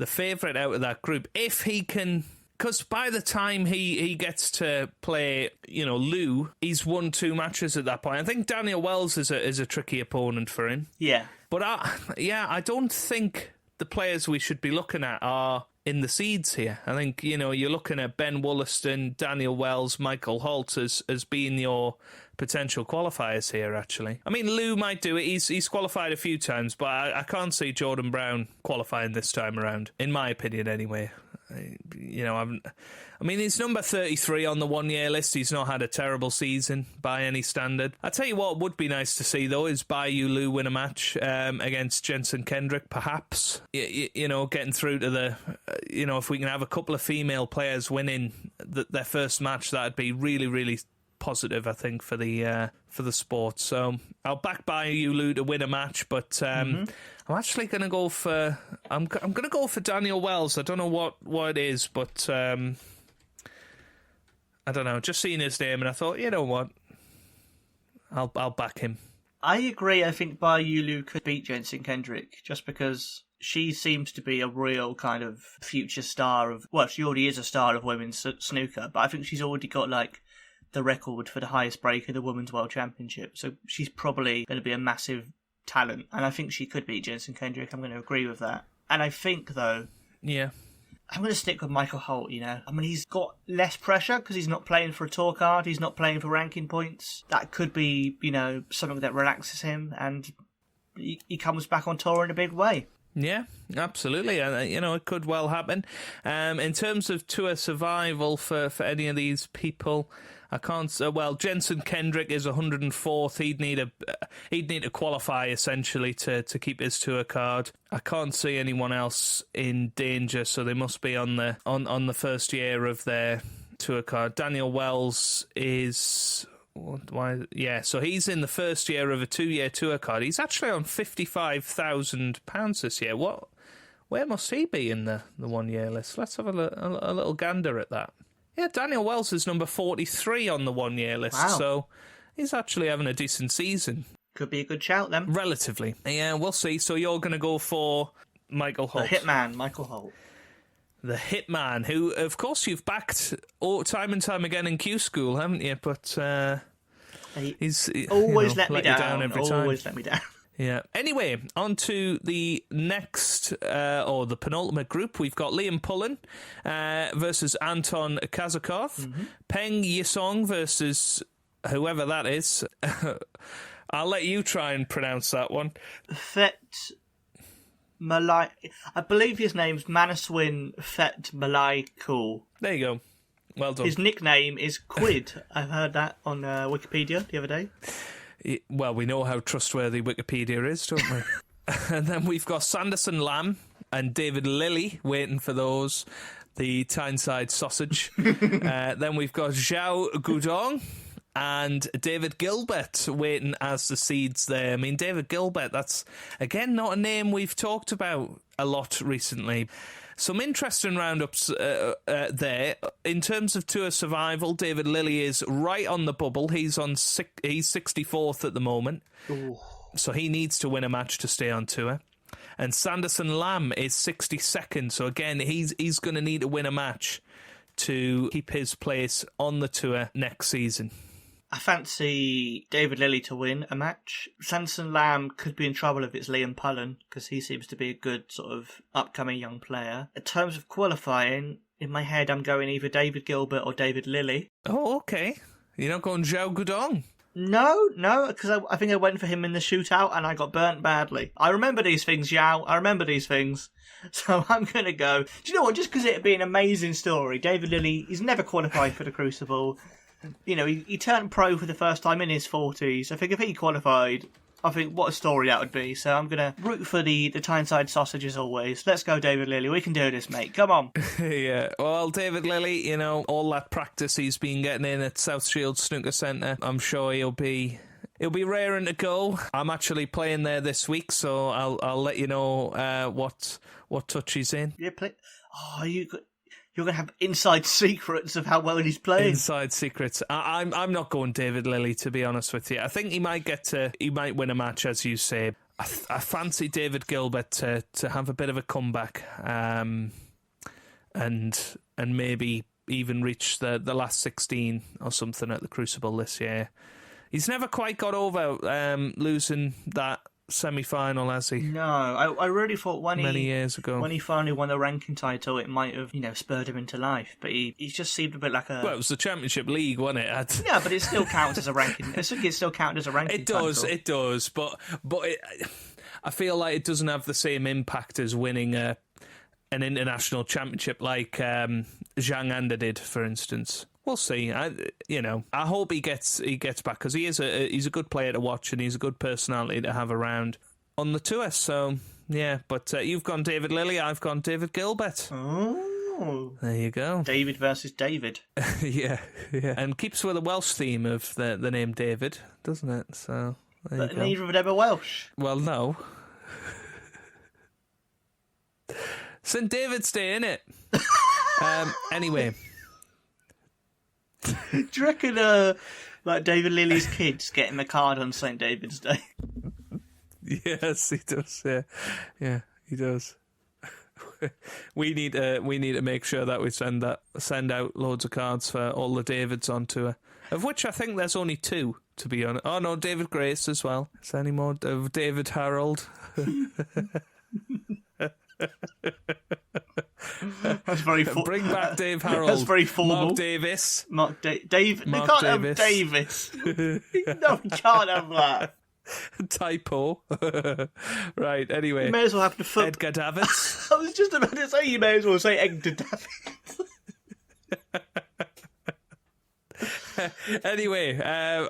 favourite out of that group, if he can, because by the time he gets to play, Liu, he's won 2 matches at that point. I think Daniel Wells is a tricky opponent for him. Yeah. But I don't think the players we should be looking at are in the seeds here. I think, you're looking at Ben Wollaston, Daniel Wells, Michael Holt as being your potential qualifiers here, actually. I mean, Liu might do it. He's qualified a few times, but I can't see Jordan Brown qualifying this time around, in my opinion, anyway. He's number 33 on the one-year list. He's not had a terrible season by any standard. I tell you what would be nice to see, though, is Bayu Liu win a match against Jensen Kendrick, perhaps. Getting through to the... if we can have a couple of female players winning their first match, that'd be really, really positive, I think, for the sport. So I'll back Bayu Liu to win a match, but I'm actually going to go for I'm going to go for Daniel Wells. I don't know what it is, but I don't know. Just seeing his name, and I thought, you know what, I'll back him. I agree. I think Bayu Liu could beat Jensen Kendrick just because she seems to be a real kind of future star of. Well, she already is a star of women's snooker, but I think she's already got the record for the highest break in the Women's World Championship. So she's probably going to be a massive talent. And I think she could beat Jensen Kendrick. I'm going to agree with that. And I think, though... Yeah. I'm going to stick with Michael Holt, he's got less pressure because he's not playing for a tour card. He's not playing for ranking points. That could be, something that relaxes him. And he comes back on tour in a big way. Yeah, absolutely. It could well happen. In terms of tour survival for any of these people... I can't. Jensen Kendrick is 104th. He'd need to qualify essentially to keep his tour card. I can't see anyone else in danger, so they must be on the first year of their tour card. Daniel Wells is. Why? Yeah, so he's in the first year of a 2-year tour card. He's actually on £55,000 this year. Where must he be in the 1-year list? Let's have a little gander at that. Yeah, Daniel Wells is number 43 on the 1-year list, wow. So he's actually having a decent season. Could be a good shout, then. Relatively. Yeah, we'll see. So you're going to go for Michael Holt. The Hitman, Michael Holt. The Hitman, who, of course, you've backed time and time again in Q School, haven't you? But he's always let me down every time. Always let me down. Yeah. Anyway, on to the next, or the penultimate group. We've got Liam Pullen versus Anton Kazakov. Peng Yisong versus whoever that is. I'll let you try and pronounce that one. Fet Malai. I believe his name's Manaswin Fet Malai Cool. There you go. Well done. His nickname is Quid. I heard that on Wikipedia the other day. Well, we know how trustworthy Wikipedia is, don't we? And then we've got Sanderson Lamb and David Lilly waiting for those, the Tyneside sausage. Then we've got Zhao Gudong and David Gilbert waiting as the seeds there. I mean, David Gilbert, that's, again, not a name we've talked about a lot recently. Some interesting roundups there. In terms of tour survival, David Lilly is right on the bubble. He's 64th at the moment. Ooh. So he needs to win a match to stay on tour. And Sanderson Lamb is 62nd. So again, he's going to need to win a match to keep his place on the tour next season. I fancy David Lilley to win a match. Sanderson Lamb could be in trouble if it's Liam Pullen, because he seems to be a good sort of upcoming young player. In terms of qualifying, in my head I'm going either David Gilbert or David Lilley. Oh, okay. You're not going Zhao Gudong? No, because I think I went for him in the shootout and I got burnt badly. I remember these things, Zhao. I remember these things. So I'm going to go... Do you know what? Just because it'd be an amazing story. David Lilley, he's never qualified for the Crucible. You know, he turned pro for the first time in his 40s. I think if he qualified, I think what a story that would be. So I'm going to root for the Tyneside sausage as always. Let's go, David Lilley. We can do this, mate. Come on. Yeah. Well, David Lilley, you know, all that practice he's been getting in at South Shields Snooker Centre, I'm sure he'll be raring to go. I'm actually playing there this week, so I'll let you know what touch he's in. Yeah, you're going to have inside secrets of how well he's playing. Inside secrets. I'm not going David Lilley, to be honest with you. I think he might win a match, as you say. I fancy David Gilbert to have a bit of a comeback, and maybe even reach the last 16 or something at the Crucible this year. He's never quite got over losing that semi-final, has he? No, I really thought many years ago when he finally won the ranking title, it might have, spurred him into life. But he just seemed a bit like a... Well, it was the Championship League, wasn't it? Yeah, but it still counts as a ranking. I think it still counts as a ranking title. It does, but I feel like it doesn't have the same impact as winning an international championship like Zhang Anda did, for instance. We'll see. I hope he gets back, because he's a good player to watch and he's a good personality to have around on the tour. So yeah, but you've gone David Lilley, I've gone David Gilbert. Oh, there you go. David versus David. yeah, and keeps with the Welsh theme of the name David, doesn't it? So but neither of them are Welsh. Well, no. St David's Day, innit? Anyway. Do you reckon, like David Lilley's kids get him a card on St David's Day? Yes, he does. Yeah, he does. We need to make sure that we send out loads of cards for all the Davids on tour, of which I think there's only 2, to be honest. Oh no, David Grace as well. Is there any more of David Harold? That's very Bring back Dave Harold. That's very formal. Mark Davis. Dave. Mark They can't Davis. have Davis. No, we can't have that. Typo. Right, anyway. You may as well have the Edgar Davids. I was just about to say you may as well say Edgar Davids. Anyway,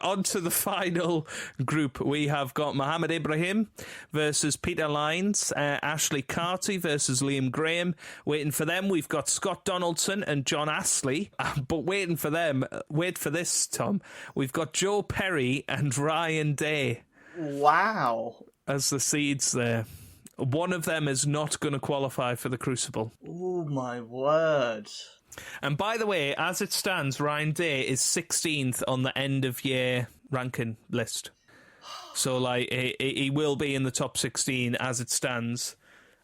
on to the final group. We have got Mohammed Ibrahim versus Peter Lyons, Ashley Carty versus Liam Graham. Waiting for them, we've got Scott Donaldson and John Astley. But waiting for them, wait for this, Tom, we've got Joe Perry and Ryan Day. Wow. As the seeds there. One of them is not going to qualify for the Crucible. Oh, my word. And by the way, as it stands, Ryan Day is 16th on the end of year ranking list. So, like, he will be in the top 16 as it stands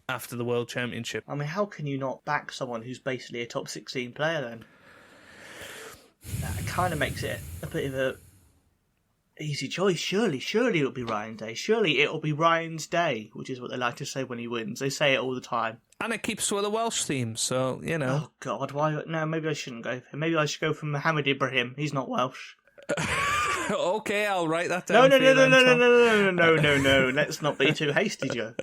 after the World Championship. I mean, how can you not back someone who's basically a top 16 player then? That kind of makes it a bit of a easy choice. Surely it'll be Ryan Day. Surely it'll be Ryan's day, which is what they like to say when he wins. They say it all the time. And it keeps with a Welsh theme, so, you know. Oh, God, why? No, maybe I shouldn't go for him. Maybe I should go for Mohammed Ibrahim. He's not Welsh. Okay, I'll write that down. No. Let's not be too hasty, Joe.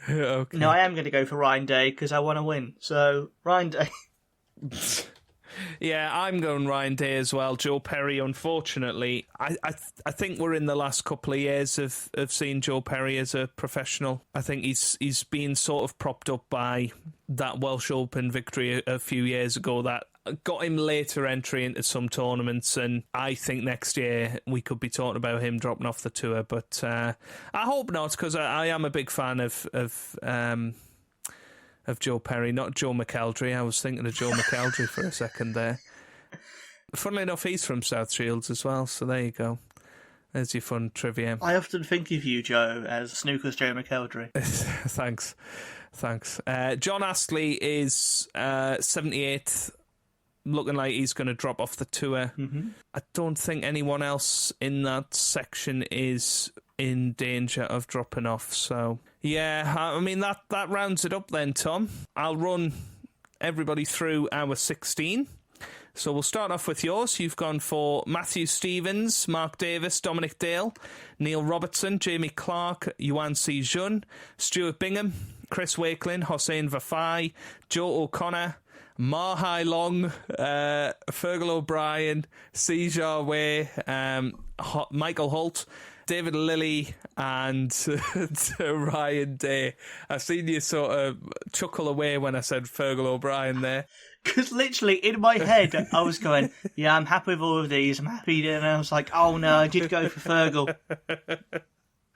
Okay. No, I am going to go for Ryan Day because I want to win. So, Ryan Day. Yeah, I'm going Ryan Day as well. Joe Perry, unfortunately, I think we're in the last couple of years of seeing Joe Perry as a professional. I think he's been sort of propped up by that Welsh Open victory a few years ago that got him later entry into some tournaments, and I think next year we could be talking about him dropping off the tour, but I hope not, because I am a big fan of Joe Perry, not Joe McElderry. I was thinking of Joe McElderry for a second there. Funnily enough, he's from South Shields as well, so there you go. There's your fun trivia. I often think of you, Joe, as snooker's Joe McElderry. Thanks. John Astley is 78th, looking like he's going to drop off the tour. Mm-hmm. I don't think anyone else in that section is in danger of dropping off. So, yeah, I mean, that rounds it up then, Tom. I'll run everybody through our 16. So we'll start off with yours. You've gone for Matthew Stevens, Mark Davis, Dominic Dale, Neil Robertson, Jamie Clark, Yuan Si Jun, Stuart Bingham, Chris Wakelin, Hossein Vafai, Joe O'Connor, Ma Hai Long, Fergal O'Brien, Si Wei, Michael Holt, David Lilly, and Ryan Day. I've seen you sort of chuckle away when I said Fergal O'Brien there. Because literally, in my head, I was going, yeah, I'm happy with all of these, I'm happy, and I was like, oh no, I did go for Fergal.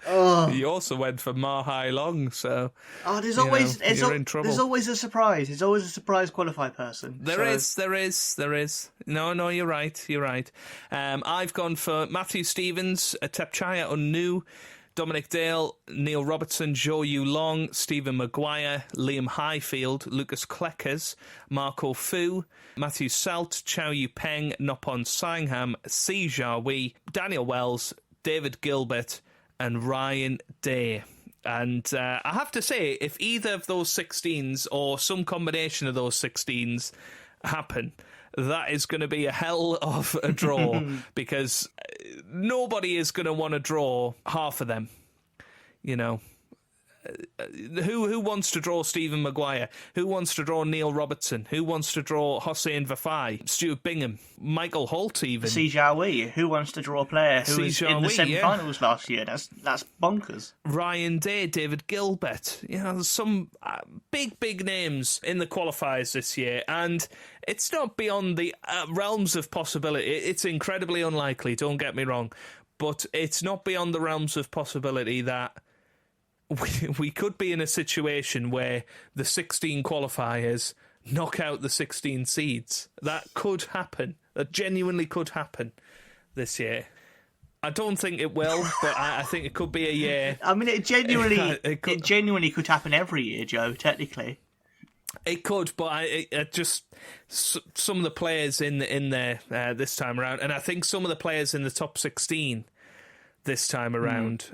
Oh. You also went for Ma Hai Long, so there's always a surprise. There's always a surprise qualify person. There is. No, you're right. I've gone for Matthew Stevens, Tepchaya Unnu, Dominic Dale, Neil Robertson, Zhou Yu Long, Stephen Maguire, Liam Highfield, Lucas Kleckers, Marco Fu, Matthew Selt, Chow Yu Peng, Nopon Singham, Si Jiahui, Daniel Wells, David Gilbert, and Ryan Day. And I have to say, if either of those 16s or some combination of those 16s happen, that is going to be a hell of a draw because nobody is going to want to draw half of them. You know, who wants to draw Stephen Maguire? Who wants to draw Neil Robertson? Who wants to draw Hossein Vafai, Stuart Bingham, Michael Holt even? Si Jiahui. Who wants to draw a player who was in the semi-finals last year? That's bonkers. Ryan Day, David Gilbert. You know, there's some big names in the qualifiers this year, and it's not beyond the realms of possibility. It's incredibly unlikely, don't get me wrong, but it's not beyond the realms of possibility that we could be in a situation where the 16 qualifiers knock out the 16 seeds. That could happen. That genuinely could happen this year. I don't think it will, but I think it could be a year. I mean, it genuinely could happen every year, Joe, technically. It could, but I just some of the players in there this time around, and I think some of the players in the top 16 this time around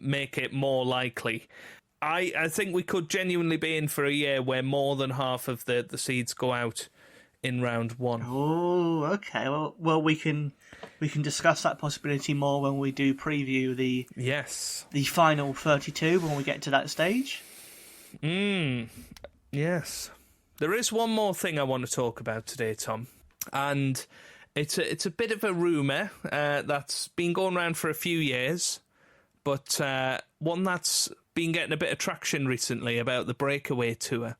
make it more likely. I think we could genuinely be in for a year where more than half of the seeds go out in round one. Oh, okay. Well, we can discuss that possibility more when we do preview the final 32 when we get to that stage. Yes. There is one more thing I want to talk about today, Tom, and it's a bit of a rumour that's been going around for a few years, but one that's been getting a bit of traction recently about the Breakaway Tour.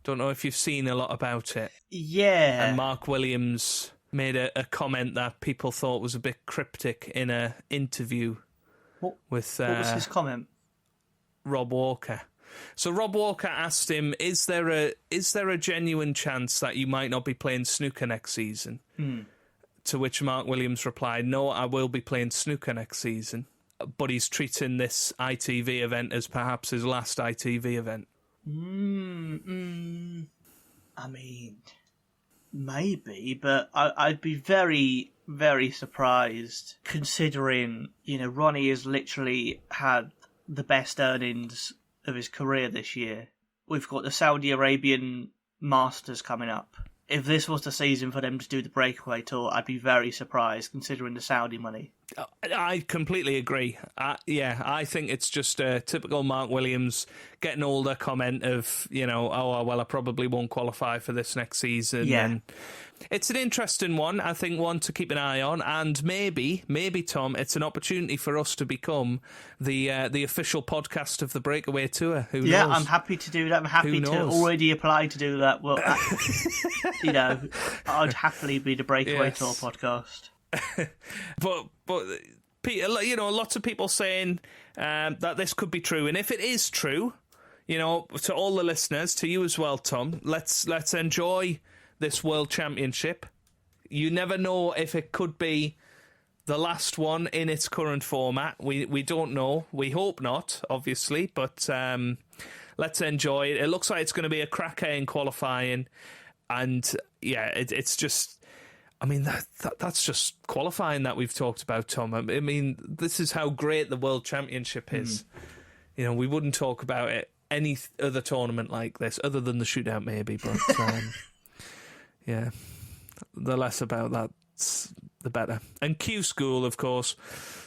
Don't know if you've seen a lot about it. Yeah. And Mark Williams made a comment that people thought was a bit cryptic in an interview with... what was his comment? Rob Walker. So Rob Walker asked him, is there a genuine chance that you might not be playing snooker next season? To which Mark Williams replied, no, I will be playing snooker next season, but he's treating this ITV event as perhaps his last ITV event. I mean, maybe, but I'd be very, very surprised considering, Ronnie has literally had the best earnings of his career this year. We've got the Saudi Arabian Masters coming up. If this was the season for them to do the Breakaway Tour, I'd be very surprised considering the Saudi money. I completely agree. I think it's just a typical Mark Williams getting older comment of, I probably won't qualify for this next season. Yeah. And it's an interesting one, I think, one to keep an eye on, and maybe, Tom, it's an opportunity for us to become the official podcast of the Breakaway Tour. Who knows? Yeah, I'm happy to do that. I'm happy to already apply to do that. Well, I'd happily be the Breakaway Tour podcast. but Peter, lots of people saying that this could be true, and if it is true, to all the listeners, to you as well, Tom, let's enjoy this World Championship. You never know if it could be the last one in its current format. We don't know. We hope not, obviously, but let's enjoy it. It looks like it's going to be a cracker in qualifying, and yeah, it's just. I mean, that's just qualifying that we've talked about, Tom. I mean, this is how great the World Championship is. You know, we wouldn't talk about it any other tournament like this, other than the shootout, maybe. But yeah, the less about that, the better. And Q School, of course.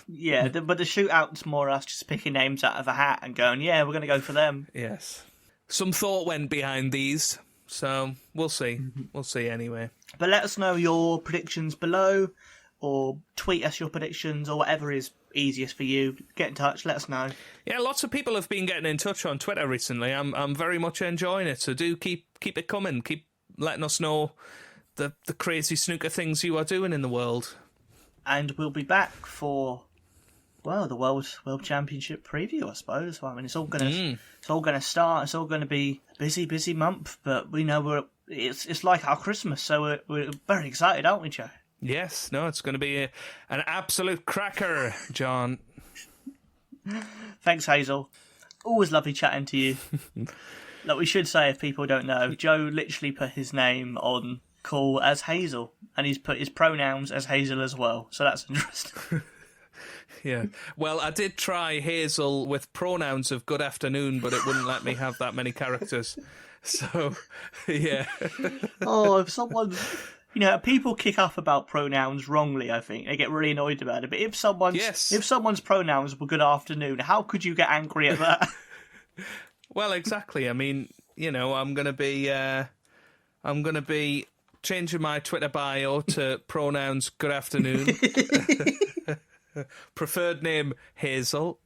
Yeah, but the shootout's more us just picking names out of a hat and going, yeah, we're going to go for them. Yes. Some thought went behind these, so we'll see. We'll see anyway. But let us know your predictions below, or tweet us your predictions, or whatever is easiest for you. Get in touch, let us know. Yeah, lots of people have been getting in touch on Twitter recently. I'm very much enjoying it, so do keep it coming. Keep letting us know the crazy snooker things you are doing in the world. And we'll be back for, well, the World Championship preview, I suppose. I mean, it's all gonna start. It's all gonna be a busy month, but we know it's like our Christmas, so we're very excited, aren't we, Joe? Yes, no, it's going to be an absolute cracker, John. Thanks, Hazel. Always lovely chatting to you. Like we should say, if people don't know, Joe literally put his name on call as Hazel, and he's put his pronouns as Hazel as well, so that's interesting. Yeah. Well, I did try Hazel with pronouns of good afternoon, but it wouldn't let me have that many characters. So, yeah. Oh, if someone's... You know, people kick up about pronouns wrongly, I think. They get really annoyed about it. But if someone's pronouns were good afternoon, how could you get angry at that? Well, exactly. I mean, you know, I'm gonna be changing my Twitter bio to pronouns good afternoon. Preferred name Hazel.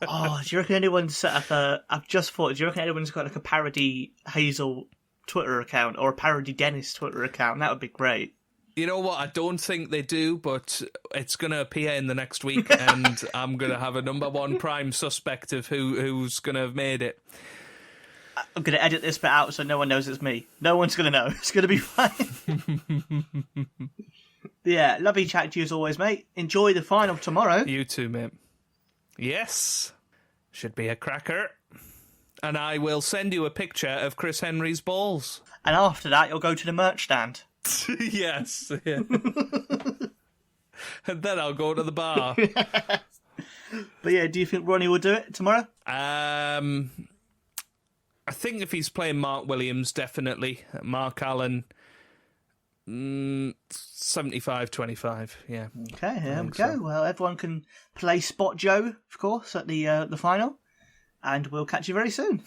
Oh, do you reckon anyone's set up do you reckon anyone's got like a parody Hazel Twitter account or a parody Dennis Twitter account? That would be great. You know what? I don't think they do, but it's going to appear in the next week, and I'm going to have a number one prime suspect of who's going to have made it. I'm going to edit this bit out so no one knows it's me. No one's going to know. It's going to be fine. Yeah, lovely chatting to you as always, mate. Enjoy the final tomorrow. You too, mate. Yes. Should be a cracker. And I will send you a picture of Chris Henry's balls. And after that, you'll go to the merch stand. Yes. Yeah. And then I'll go to the bar. But yeah, do you think Ronnie will do it tomorrow? I think if he's playing Mark Williams, definitely. Mark Allen, 75-25, yeah. Okay, here we go. So. Well, everyone can play Spot Joe, of course, at the final. And we'll catch you very soon.